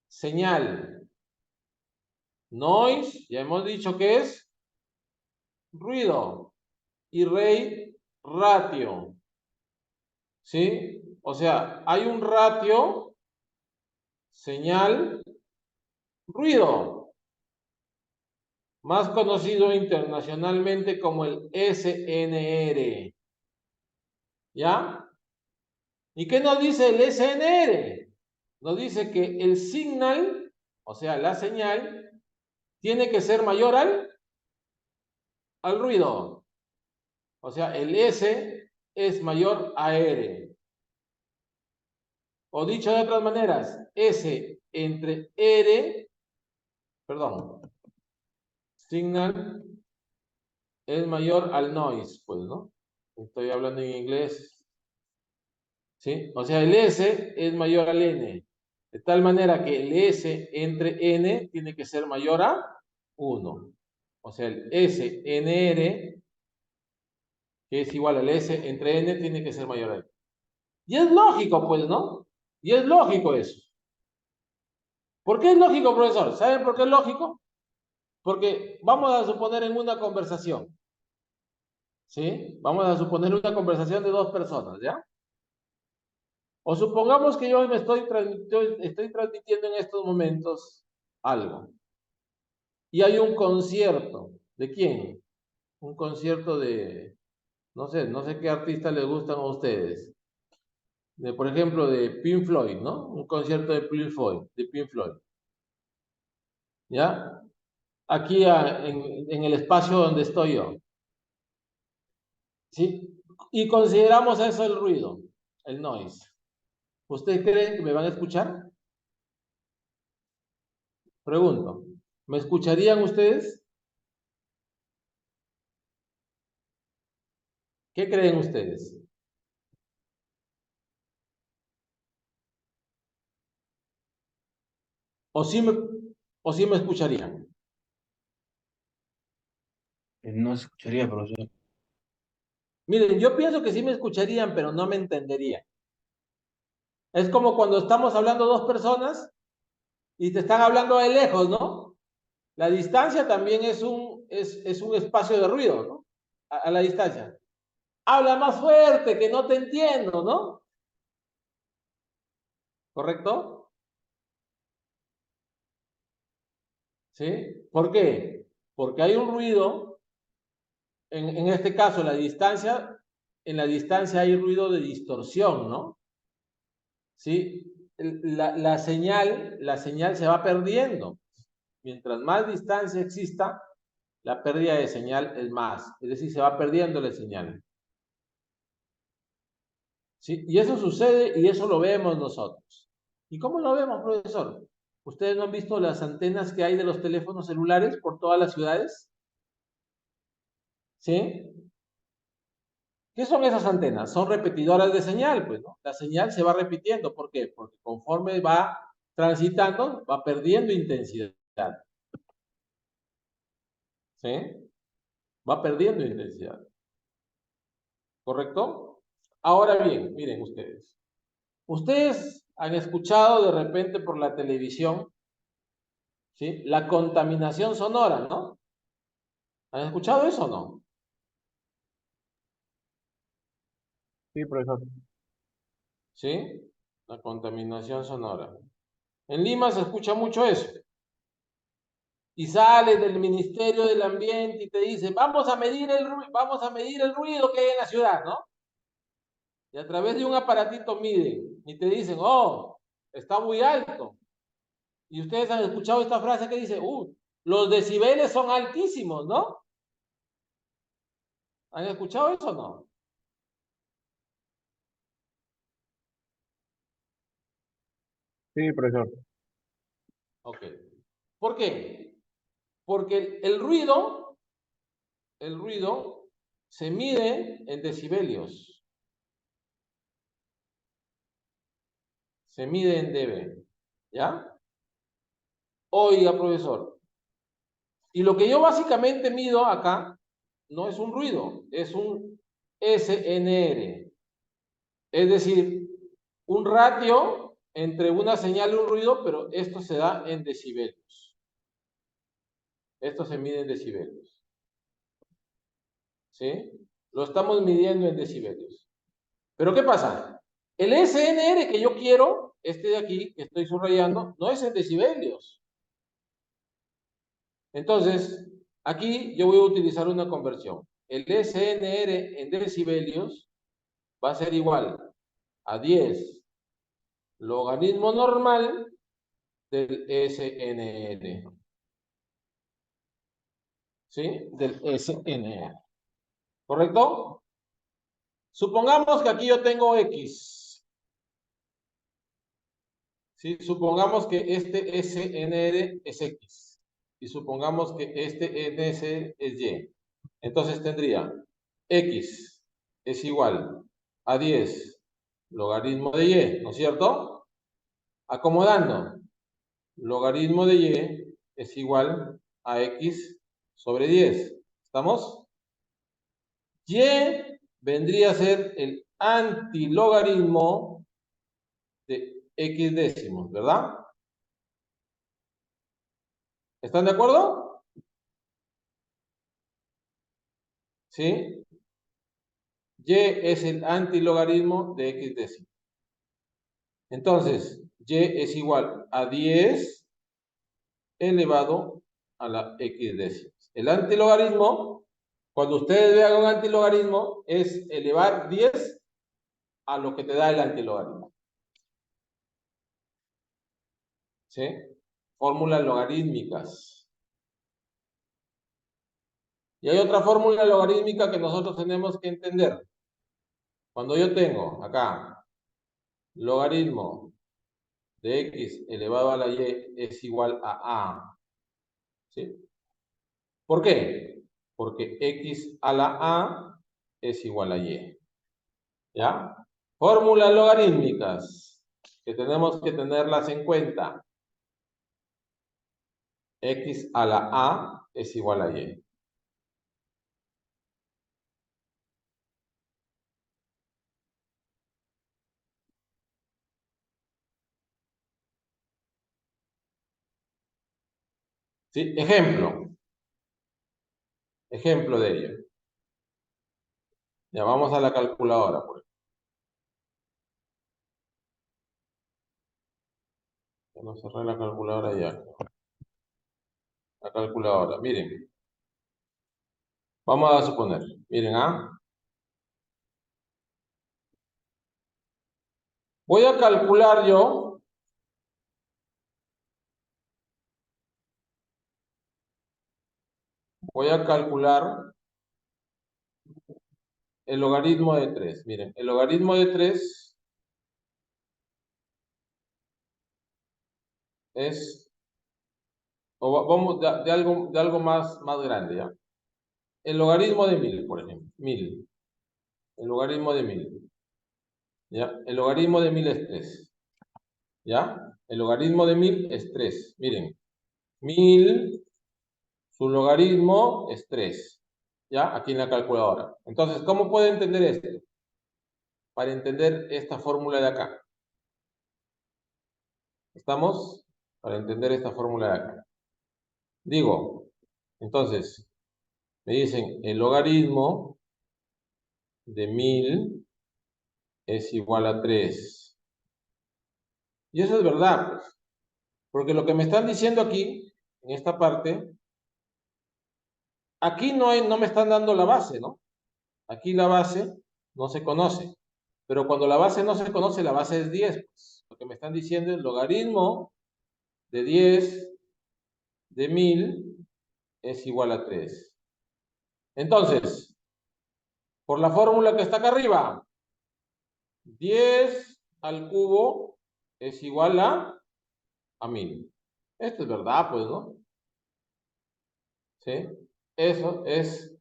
señal. Noise, ya hemos dicho que es ruido. Y rate, ratio. ¿Sí? O sea, hay un ratio, señal, ruido, más conocido internacionalmente como el SNR. ¿Ya? ¿Y qué nos dice el SNR? Nos dice que el signal, o sea, la señal, tiene que ser mayor al ruido. O sea, el S es mayor a R. O dicho de otras maneras, S entre R, perdón, signal es mayor al noise, pues, ¿no? Estoy hablando en inglés. ¿Sí? O sea, el S es mayor al N. De tal manera que el S entre N tiene que ser mayor a 1. O sea, el SNR, que es igual al S entre N, tiene que ser mayor a N. Y es lógico, pues, ¿no? Y es lógico eso. ¿Por qué es lógico, profesor? ¿Saben por qué es lógico? Porque vamos a suponer en una conversación, ¿sí? Vamos a suponer una conversación de dos personas, ¿ya? O supongamos que yo estoy transmitiendo en estos momentos algo. Y hay un concierto. ¿De quién? Un concierto de, no sé qué artista les gustan a ustedes. De, por ejemplo, de Pink Floyd, ¿no? Un concierto de Pink Floyd. ¿Ya? Aquí en el espacio donde estoy yo. ¿Sí? Y consideramos eso el ruido, el noise. ¿Ustedes creen que me van a escuchar? Pregunto. ¿Me escucharían ustedes? ¿Qué creen ustedes? ¿O sí me escucharían? No se escucharía, profesor. Miren, yo pienso que sí me escucharían, pero no me entenderían. Es como cuando estamos hablando dos personas y te están hablando de lejos, ¿no? La distancia también es un espacio de ruido, ¿no? A la distancia. Habla más fuerte, que no te entiendo, ¿no? ¿Correcto? ¿Sí? ¿Por qué? Porque hay un ruido, en este caso en la distancia hay ruido de distorsión, ¿no? ¿Sí? la señal se va perdiendo. Mientras más distancia exista, la pérdida de señal es más. Es decir, se va perdiendo la señal. ¿Sí? Y eso sucede y eso lo vemos nosotros. ¿Y cómo lo vemos, profesor? ¿Ustedes no han visto las antenas que hay de los teléfonos celulares por todas las ciudades? ¿Sí? ¿Qué son esas antenas? Son repetidoras de señal, pues, ¿no? La señal se va repitiendo. ¿Por qué? Porque conforme va transitando, va perdiendo intensidad. ¿Sí? Va perdiendo intensidad. ¿Correcto? Ahora bien, miren ustedes. Ustedes han escuchado de repente por la televisión, ¿sí? La contaminación sonora, ¿no? ¿Han escuchado eso o no? Sí, profesor. ¿Sí? La contaminación sonora. En Lima se escucha mucho eso. Y sale del Ministerio del Ambiente y te dice, vamos a medir el ruido que hay en la ciudad, ¿no? Y a través de un aparatito miden y te dicen, oh, está muy alto. Y ustedes han escuchado esta frase que dice, los decibeles son altísimos, ¿no? ¿Han escuchado eso o no? Sí, profesor. Ok. ¿Por qué? Porque el ruido se mide en decibelios. Se mide en dB. ¿Ya? Oiga, profesor. Y lo que yo básicamente mido acá no es un ruido, es un SNR. Es decir, un ratio entre una señal y un ruido, pero esto se da en decibelios. Esto se mide en decibelios. ¿Sí? Lo estamos midiendo en decibelios. Pero ¿qué pasa? El SNR que yo quiero, este de aquí, que estoy subrayando, no es en decibelios. Entonces, aquí yo voy a utilizar una conversión. El SNR en decibelios va a ser igual a 10 logaritmo normal del SNR. ¿Sí? Del SNR. ¿Correcto? Supongamos que aquí yo tengo X. ¿Sí? Supongamos que este SNR es X. Y supongamos que este NS es Y. Entonces tendría X es igual a 10 logaritmo de Y, ¿no es cierto? Acomodando. Logaritmo de Y es igual a X sobre 10. ¿Estamos? Y vendría a ser el antilogaritmo de X décimos, ¿verdad? ¿Están de acuerdo? ¿Sí? Y es el antilogaritmo de X décimos. Entonces, Y es igual a 10 elevado a la X décimos. El antilogaritmo, cuando ustedes vean un antilogaritmo, es elevar 10 a lo que te da el antilogaritmo. ¿Sí? Fórmulas logarítmicas. Y hay otra fórmula logarítmica que nosotros tenemos que entender. Cuando yo tengo acá logaritmo de x elevado a la y es igual a a. ¿Sí? ¿Por qué? Porque x a la a es igual a y. ¿Ya? Fórmulas logarítmicas que tenemos que tenerlas en cuenta. X a la a es igual a y. ¿Sí? Ejemplo. Ejemplo de ello. Ya vamos a la calculadora, por ejemplo. Ya no cerré la calculadora ya. La calculadora, miren. Vamos a suponer, miren, voy a calcular yo voy a calcular el logaritmo de 3. Miren, el logaritmo de 3 es, vamos de algo más grande, ¿ya? El logaritmo de 1000, por ejemplo. 1000. El logaritmo de 1000. ¿Ya? El logaritmo de 1000 es 3. ¿Ya? El logaritmo de 1000 es 3. Miren, 1000, su logaritmo es 3. ¿Ya? Aquí en la calculadora. Entonces, ¿cómo puedo entender esto? Para entender esta fórmula de acá. ¿Estamos? Para entender esta fórmula de acá. Digo, entonces, me dicen el logaritmo de 1000 es igual a 3. Y eso es verdad, pues. Porque lo que me están diciendo aquí, en esta parte, aquí no me están dando la base, ¿no? Aquí la base no se conoce. Pero cuando la base no se conoce, la base es 10, pues. Lo que me están diciendo es el logaritmo de 10 de 1000 es igual a 3. Entonces, por la fórmula que está acá arriba, 10 al cubo es igual a 1000. Esto es verdad, pues, ¿no? ¿Sí? Eso es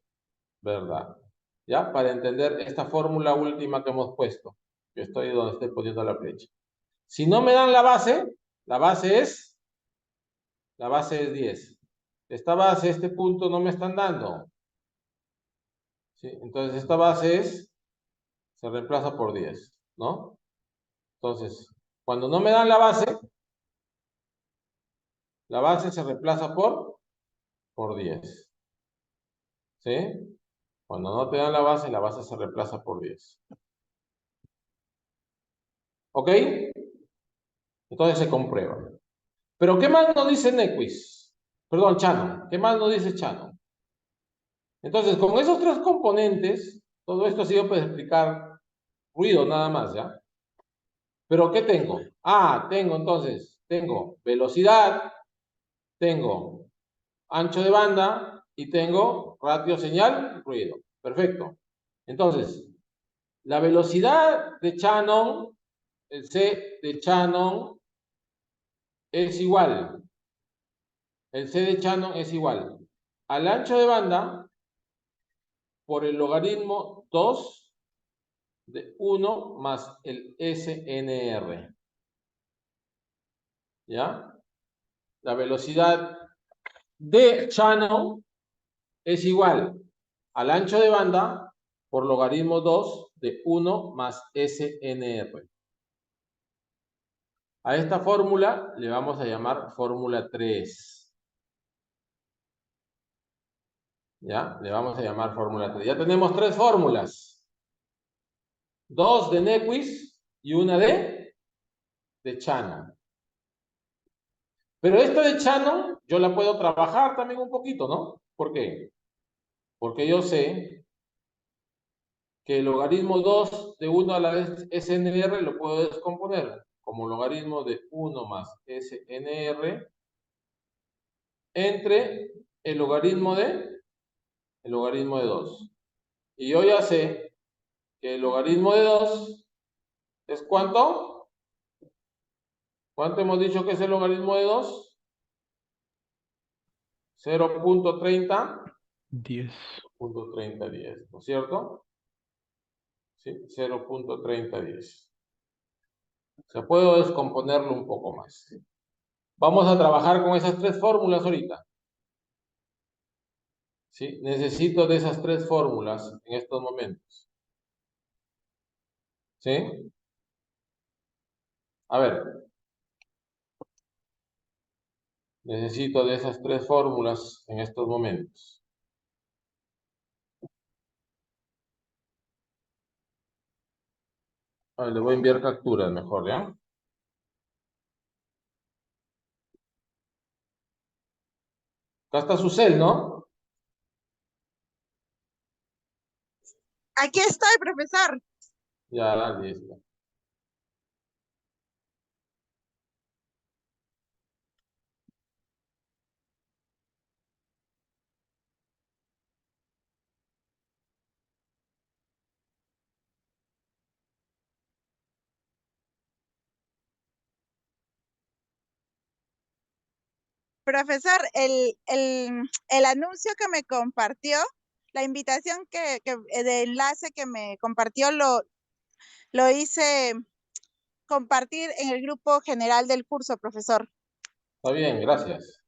verdad. ¿Ya? Para entender esta fórmula última que hemos puesto. Yo estoy donde estoy poniendo la flecha. Si no me dan la base es 10. Esta base, este punto no me están dando. ¿Sí? Entonces esta base se reemplaza por 10, ¿no? Entonces, cuando no me dan la base se reemplaza por 10. ¿Sí? Cuando no te dan la base se reemplaza por 10. ¿Ok? Entonces se comprueba. Pero ¿qué más nos dice Nequis? Perdón, Shannon. ¿Qué más nos dice Shannon? Entonces, con esos tres componentes, todo esto ha sido para explicar ruido nada más, ¿ya? ¿Pero qué tengo? Tengo velocidad, tengo ancho de banda y tengo ratio señal, ruido. Perfecto. Entonces, la velocidad de Shannon, el C de Shannon, es igual. El C de Shannon es igual al ancho de banda por el logaritmo 2 de 1 más el SNR. ¿Ya? La velocidad de Shannon es igual al ancho de banda por logaritmo 2 de 1 más SNR. A esta fórmula le vamos a llamar fórmula 3. ¿Ya? Le vamos a llamar fórmula 3. Ya tenemos tres fórmulas. Dos de Nequis y una de Shannon. Pero esta de Shannon yo la puedo trabajar también un poquito, ¿no? ¿Por qué? Porque yo sé que el logaritmo 2 de 1 a la SNR lo puedo descomponer como logaritmo de 1 más SNR entre el logaritmo de 2. Y yo ya sé que el logaritmo de 2 es ¿cuánto? ¿Cuánto hemos dicho que es el logaritmo de 2? 0.30. 10. 0.3010, ¿no es cierto? Sí, 0.3010. O sea, puedo descomponerlo un poco más. ¿Sí? Vamos a trabajar con esas tres fórmulas ahorita. ¿Sí? Necesito de esas tres fórmulas en estos momentos. ¿Sí? A ver. Necesito de esas tres fórmulas en estos momentos. A ver, le voy a enviar capturas mejor, ¿ya? Acá está su cel, ¿no? Aquí estoy, profesor. Ya, listo. Profesor, el anuncio que me compartió, la invitación de enlace que me compartió, lo hice compartir en el grupo general del curso, profesor. Está bien, gracias.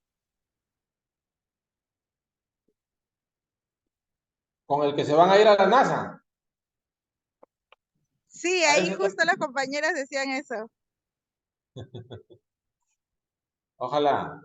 Con el que se van a ir a la NASA. Sí, A ahí ese justo las compañeras decían eso. Ojalá.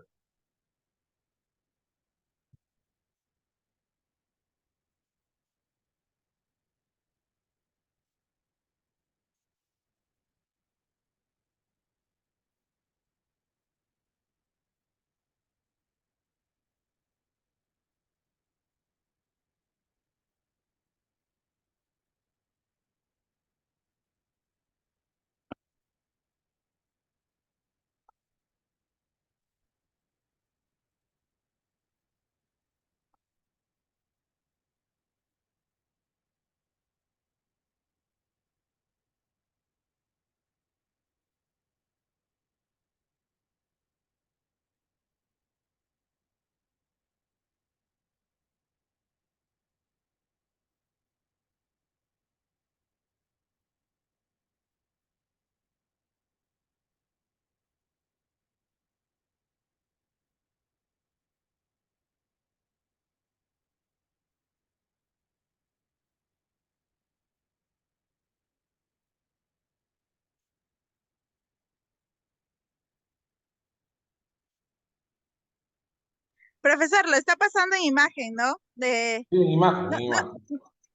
Profesor, lo está pasando en imagen, ¿no? Sí, en imagen, No, en no, imagen.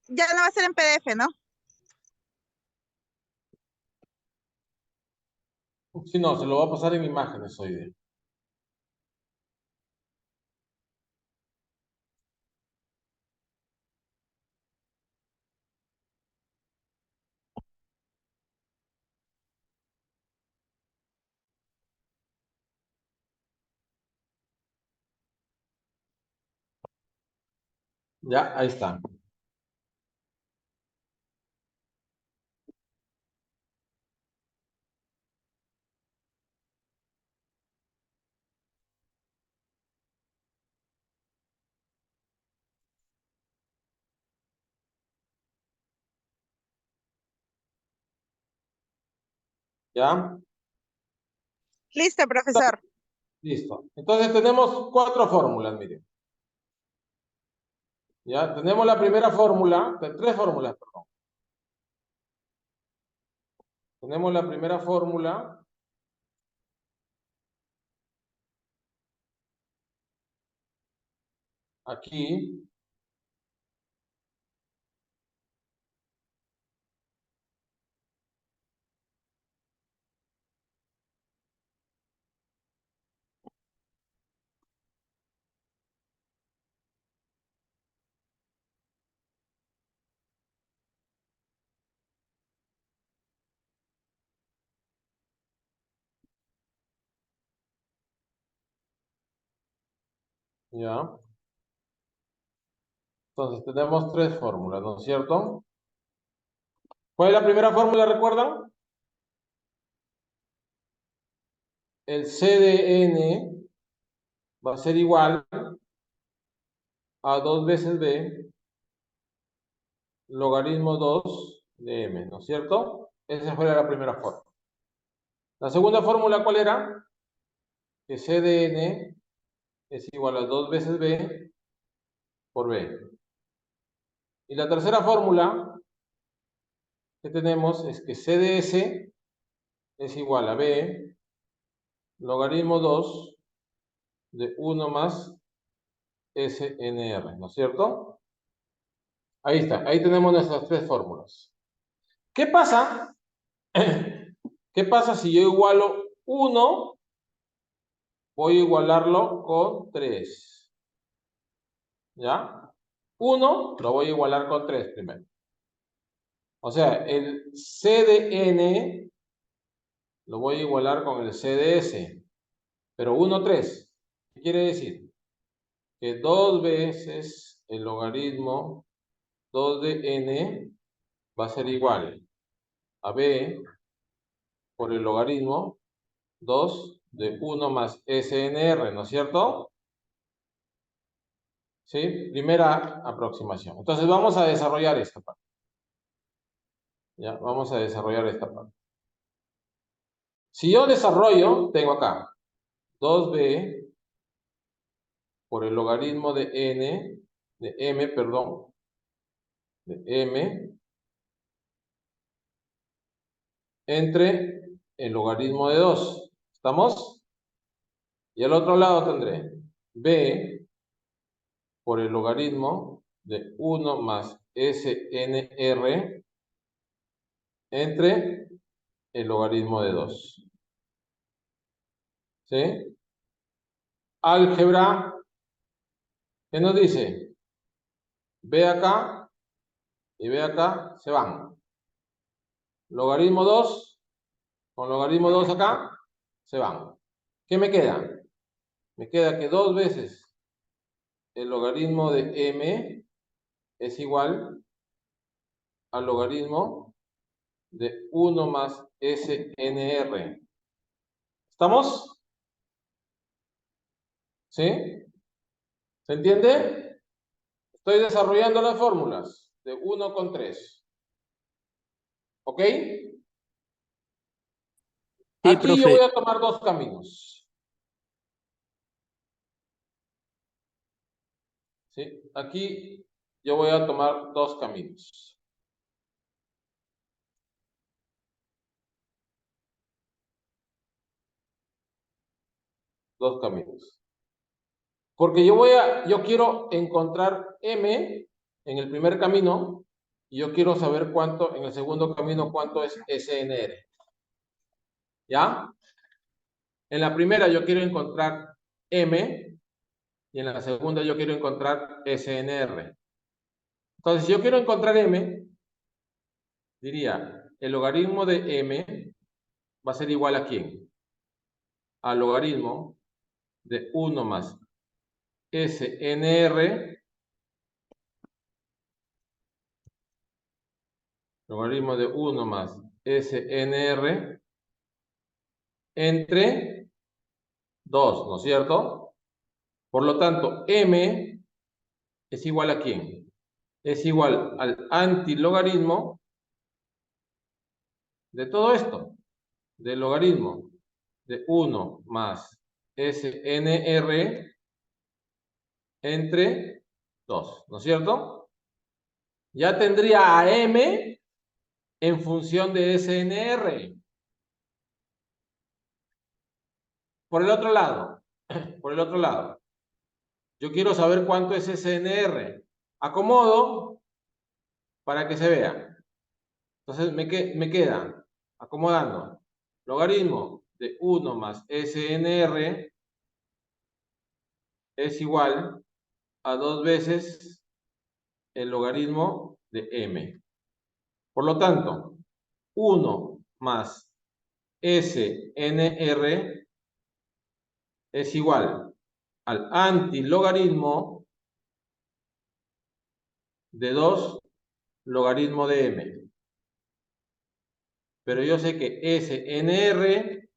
ya no va a ser en PDF, ¿no? Sí, no, se lo va a pasar en imágenes hoy día. Ya, ahí está. ¿Ya? Listo, profesor. Listo. Entonces tenemos 4 fórmulas, miren. Ya, tenemos la primera fórmula, 3 fórmulas, perdón. Tenemos la primera fórmula. Aquí. Ya. Entonces tenemos 3 fórmulas, ¿no es cierto? ¿Cuál es la primera fórmula, recuerdan? El CDN va a ser igual a 2 veces B logaritmo 2 de M, ¿no es cierto? Esa fue la primera fórmula. La segunda fórmula, ¿cuál era? Que CDN es igual a 2 veces B por B. Y la tercera fórmula que tenemos es que CDS es igual a B logaritmo 2 de 1 más SNR, ¿no es cierto? Ahí está, ahí tenemos nuestras 3 fórmulas. ¿Qué pasa? ¿Qué pasa si yo igualo 1? Voy a igualarlo con 3. ¿Ya? 1 lo voy a igualar con 3 primero. O sea, el CDN lo voy a igualar con el CDS. Pero 1, 3. ¿Qué quiere decir? Que 2 veces el logaritmo 2 de n va a ser igual a b por el logaritmo 2 de 1 más SNR, ¿no es cierto? ¿Sí? Primera aproximación. Entonces vamos a desarrollar esta parte. Ya, vamos a desarrollar esta parte. Si yo desarrollo, tengo acá 2b por el logaritmo de n, de m, perdón, de m, entre el logaritmo de 2. ¿Estamos? Y al otro lado tendré b por el logaritmo de 1 más SNR entre el logaritmo de 2. ¿Sí? Álgebra, ¿qué nos dice? B acá y B acá se van. Logaritmo 2 con logaritmo 2 acá se van. ¿Qué me queda? Me queda que 2 veces el logaritmo de m es igual al logaritmo de 1 más SNR. ¿Estamos? ¿Sí? ¿Se entiende? Estoy desarrollando las fórmulas de 1 con 3. ¿Ok? Sí, Aquí yo profe. voy a tomar dos caminos. ¿Sí? Aquí yo voy a tomar dos caminos. Dos caminos. Porque yo quiero encontrar m en el primer camino y yo quiero saber cuánto, en el segundo camino, cuánto es SNR. ¿Ya? En la primera yo quiero encontrar m y en la segunda yo quiero encontrar SNR. Entonces, si yo quiero encontrar m, diría, el logaritmo de m va a ser igual a ¿quién? Al logaritmo de 1 más SNR, logaritmo de 1 más SNR entre 2, ¿no es cierto? Por lo tanto, m es igual a ¿quién? Es igual al antilogaritmo de todo esto, del logaritmo de 1 más SNR entre 2, ¿no es cierto? Ya tendría a m en función de SNR. Por el otro lado, yo quiero saber cuánto es SNR. Acomodo para que se vea. Entonces me queda, acomodando, logaritmo de 1 más SNR es igual a 2 veces el logaritmo de m. Por lo tanto, 1 más SNR es igual al antilogaritmo de 2 logaritmo de m. Pero yo sé que SNR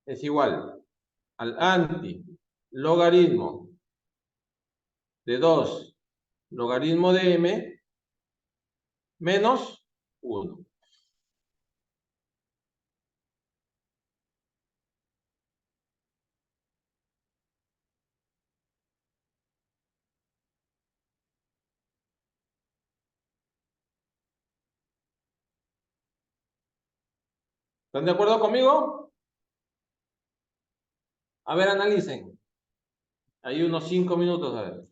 es igual al antilogaritmo de 2 logaritmo de m menos 1. ¿Están de acuerdo conmigo? A ver, analicen. Hay unos 5 minutos, a ver.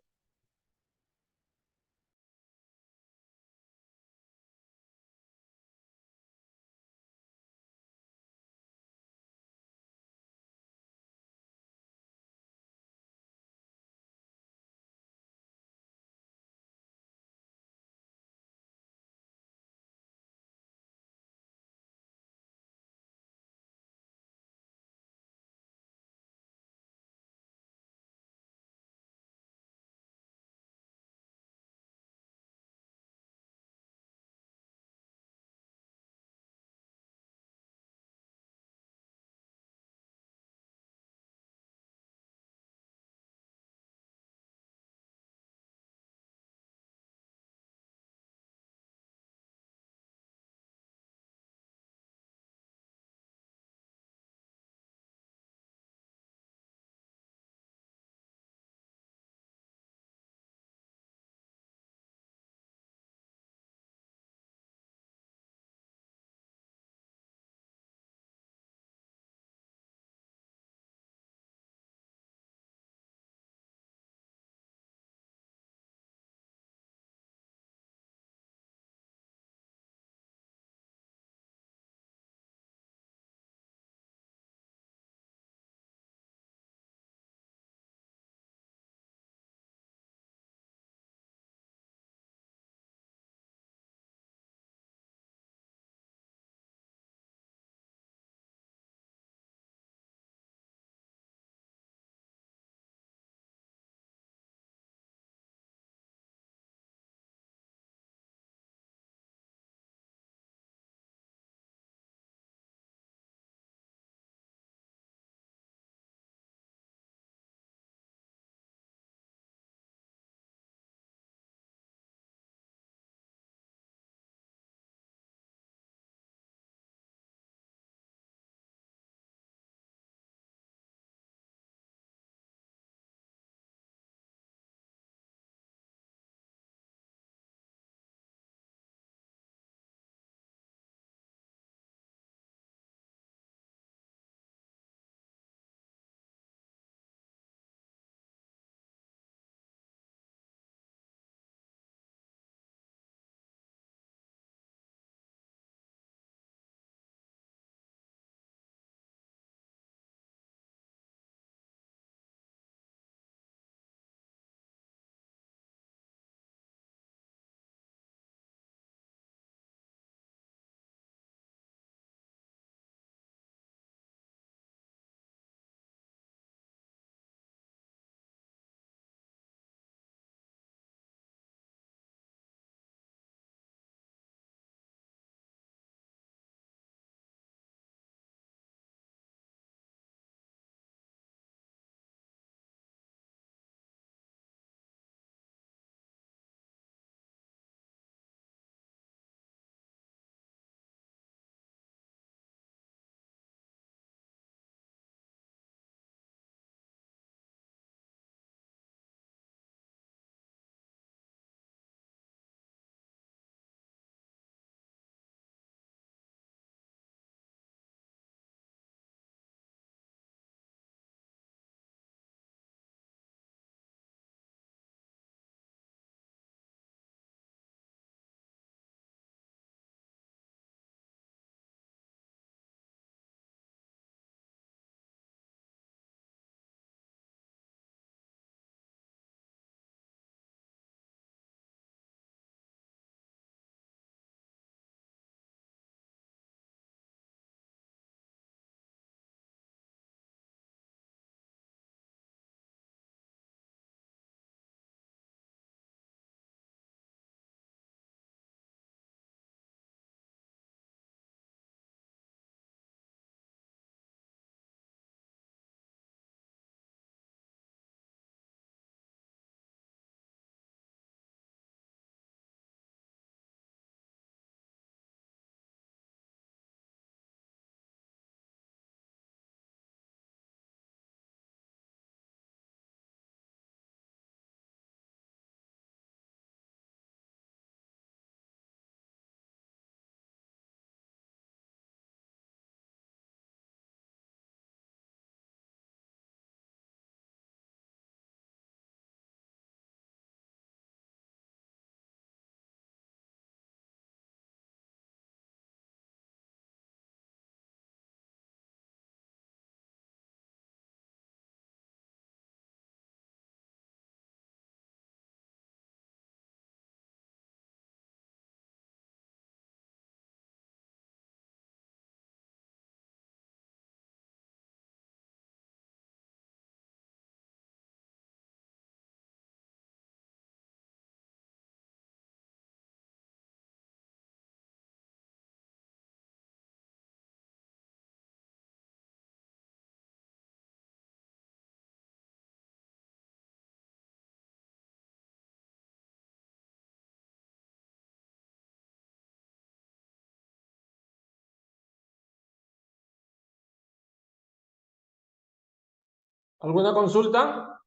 ¿Alguna consulta?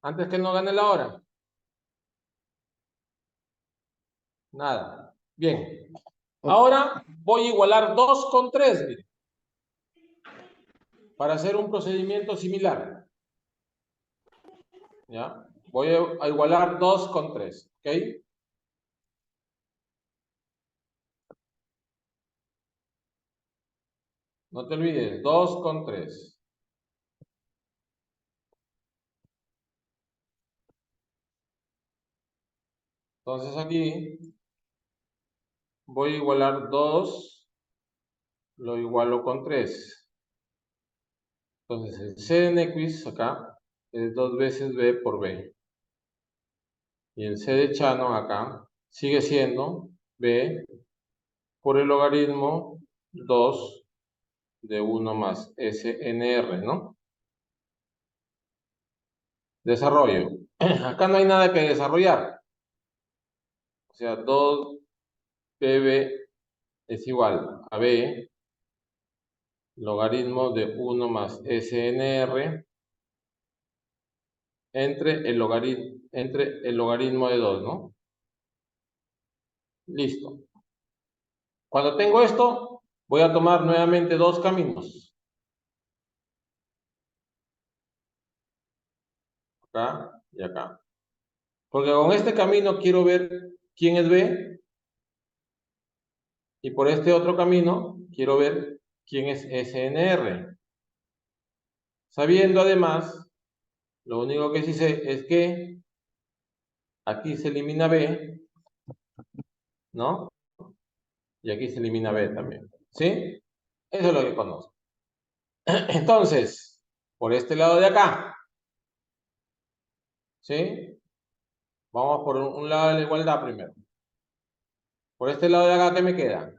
Antes que no gane la hora. Nada. Bien. Ahora voy a igualar 2 con 3, mire, para hacer un procedimiento similar. ¿Ya? Voy a igualar 2 con 3. ¿Ok? No te olvides, 2 con 3. Entonces aquí voy a igualar 2, lo igualo con 3. Entonces el C de Nequis acá es 2 veces B por B. Y el C de Shannon acá sigue siendo B por el logaritmo 2 de 1 más SNR, ¿no? Desarrollo. Acá no hay nada que desarrollar. O sea, 2BB es igual a B, logaritmo de 1 más SNR entre el logaritmo de 2, ¿no? Listo. Cuando tengo esto, voy a tomar nuevamente 2 caminos. Acá y acá. Porque con este camino quiero ver quién es B. Y por este otro camino quiero ver quién es SNR. Sabiendo además, lo único que sí sé es que aquí se elimina B, ¿no? Y aquí se elimina B también. ¿Sí? Eso es lo que conozco. Entonces, por este lado de acá, ¿sí? Vamos por un lado de la igualdad primero. Por este lado de acá, ¿qué me queda?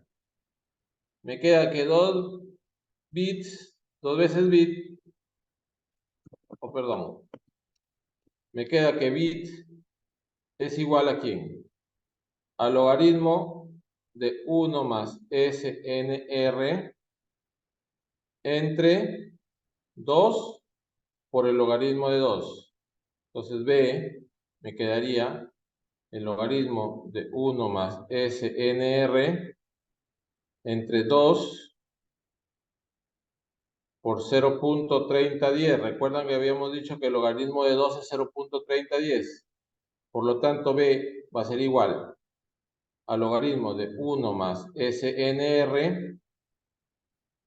Me queda que 2 bits, 2 veces bit, o perdón, me queda que bit es igual a ¿quién? Al logaritmo de 1 más SNR entre 2 por el logaritmo de 2. Entonces B me quedaría el logaritmo de 1 más SNR entre 2 por 0.3010. Recuerdan que habíamos dicho que el logaritmo de 2 es 0.3010. Por lo tanto, B va a ser igual al logaritmo de 1 más SNR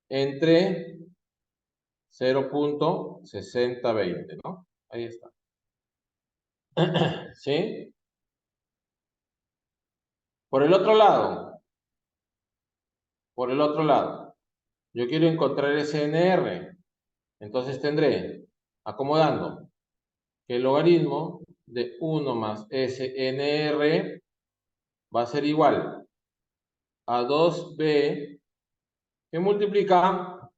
entre 0.6020, ¿no? Ahí está. ¿Sí? Por el otro lado, yo quiero encontrar SNR. Entonces tendré, acomodando, que el logaritmo de 1 más SNR va a ser igual a 2b que multiplica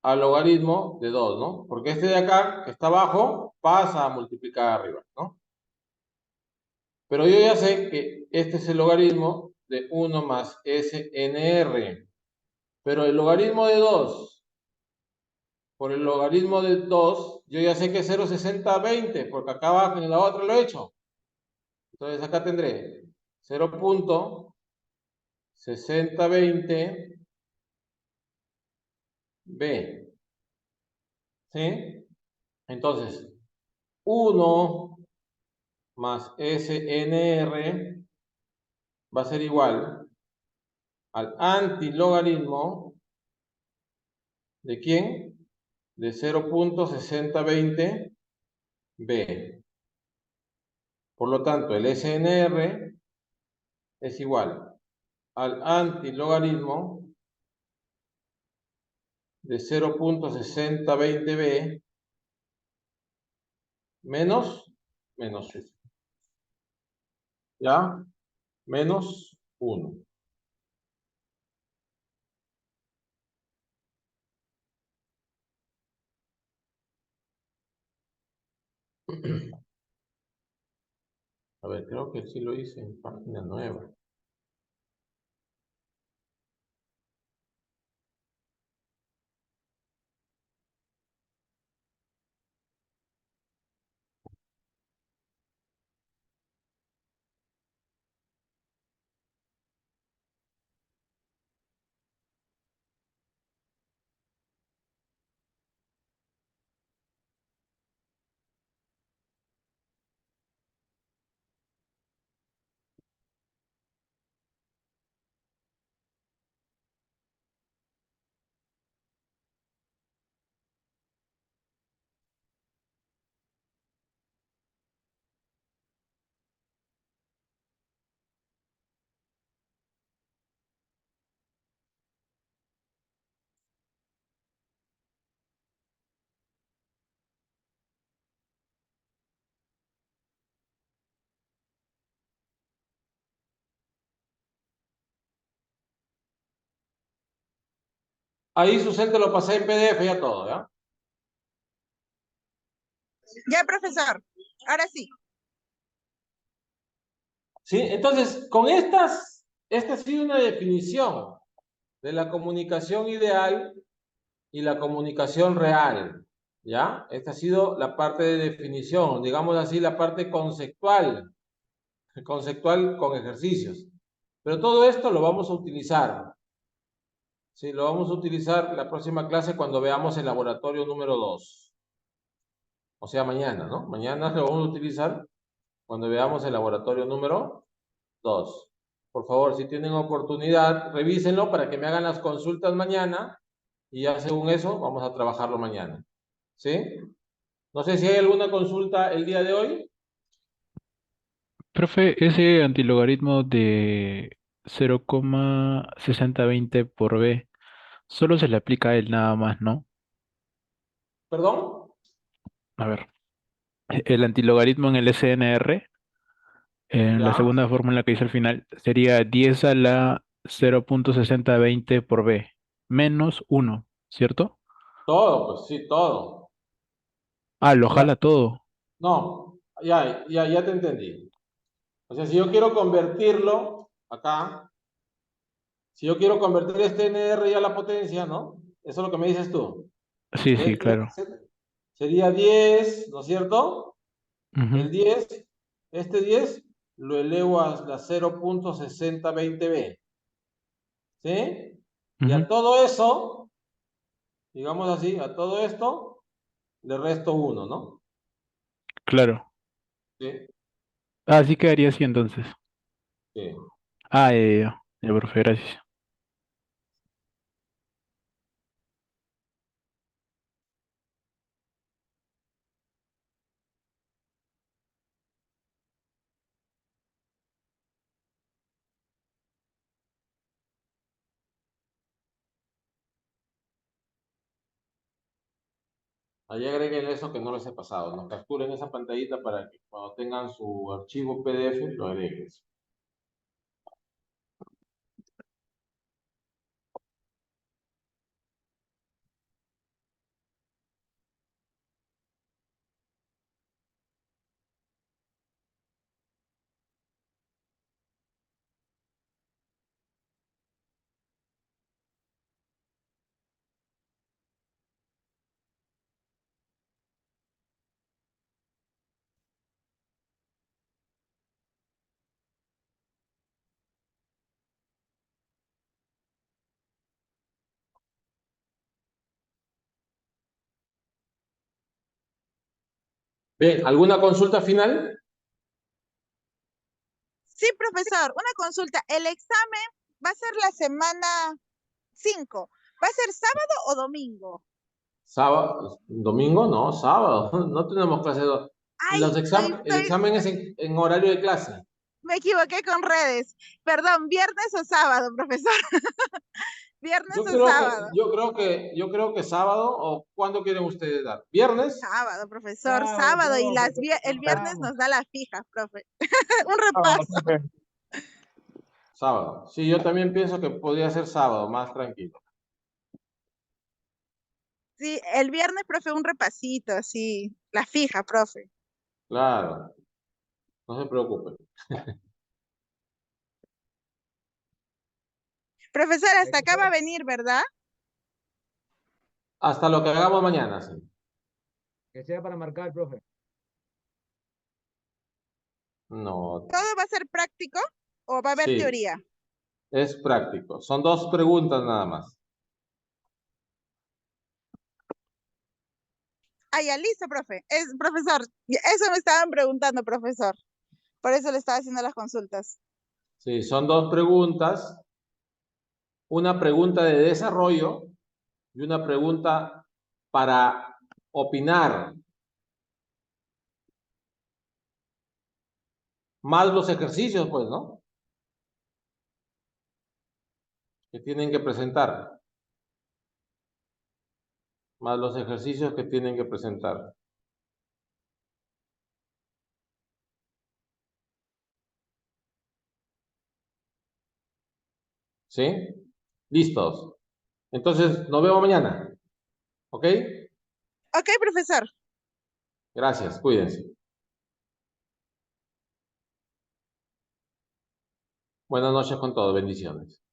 al logaritmo de 2, ¿no? Porque este de acá, que está abajo, pasa a multiplicar arriba, ¿no? Pero yo ya sé que este es el logaritmo de 1 más SNR. Pero el logaritmo de 2 por el logaritmo de 2, yo ya sé que es 0.6020, porque acá abajo en la otra lo he hecho. Entonces acá tendré 0.6020 B. ¿Sí? Entonces, 1 más SNR va a ser igual al antilogaritmo ¿de quién? De 0.6020 B. Por lo tanto, el SNR es igual al antilogaritmo de 0.6020b menos 1. ¿Ya? Menos 1. A ver, creo que sí lo hice en página nueva. Ahí su te lo pasé en PDF ya todo, ¿ya? Ya, profesor. Ahora sí. Sí, entonces, con esta ha sido una definición de la comunicación ideal y la comunicación real, ¿ya? Esta ha sido la parte de definición, digamos así, la parte conceptual con ejercicios. Pero todo esto lo vamos a utilizar, ¿sí? Lo vamos a utilizar la próxima clase cuando veamos el laboratorio número 2. O sea, mañana, ¿no? Mañana lo vamos a utilizar cuando veamos el laboratorio número 2. Por favor, si tienen oportunidad, revísenlo para que me hagan las consultas mañana y ya según eso vamos a trabajarlo mañana. ¿Sí? No sé si hay alguna consulta el día de hoy. Profe, ese antilogaritmo de 0,6020 por b solo se le aplica a él nada más, ¿no? ¿Perdón? A ver, el antilogaritmo en el SNR, en la Ya. segunda fórmula que hice al final, sería 10 a la 0,6020 por b menos 1, ¿cierto? Todo, pues sí, todo. Ah, lo Ya. jala todo. No, ya te entendí. O sea, si yo quiero convertirlo acá, si yo quiero convertir este NR ya a la potencia, ¿no? Eso es lo que me dices tú. Sí, sí, Entonces, claro. sería 10, ¿no es cierto? Ujú, El 10, este 10 lo elevo a la 0,6020b, ¿sí? Y ujú, a todo eso, digamos así, a todo esto le resto 1, ¿no? claro. Sí, Ah, sí quedaría así entonces. sí. Ah, ya, profe, gracias. Ahí agreguen eso que no les he pasado, ¿no? Capturen esa pantallita para que cuando tengan su archivo PDF lo agreguen. Bien, ¿alguna consulta final? Sí, profesor, una consulta. El examen va a ser la semana 5. ¿Va a ser sábado o domingo? Sábado, domingo, no, sábado, no tenemos clase. Ay, El examen es en horario de clase. me equivoqué con redes. Perdón, ¿viernes o sábado, profesor? ¿Viernes o sábado? Yo creo que sábado, o ¿cuándo quieren ustedes dar? ¿Viernes? Sábado, profesor, Sábado, sábado. Y profe, el viernes trabajamos. nos da la fija, profe. Un Sábado, repaso. profe. Sábado. Sí, yo también pienso que podría ser sábado, más tranquilo. Sí, el viernes, profe, un repasito, sí. La fija, profe. Claro, no se preocupen. Profesor, Hay hasta que acá va a saber venir, ¿verdad? Hasta lo que hagamos mañana, sí. que sea para marcar, profe. No, ¿Todo va a ser práctico o va a haber sí, teoría? es práctico. Son dos preguntas nada más. Ah, ya, listo, profe. Profesor, eso me estaban preguntando, profesor. Por eso le estaba haciendo las consultas. Sí, son dos preguntas. Una pregunta de desarrollo y una pregunta para opinar, más los ejercicios, pues, ¿no? Que tienen que presentar, más los ejercicios que tienen que presentar. ¿Sí? Listos. Entonces, nos vemos mañana. ¿Ok? Ok, profesor. Gracias, cuídense. Buenas noches con todos, bendiciones.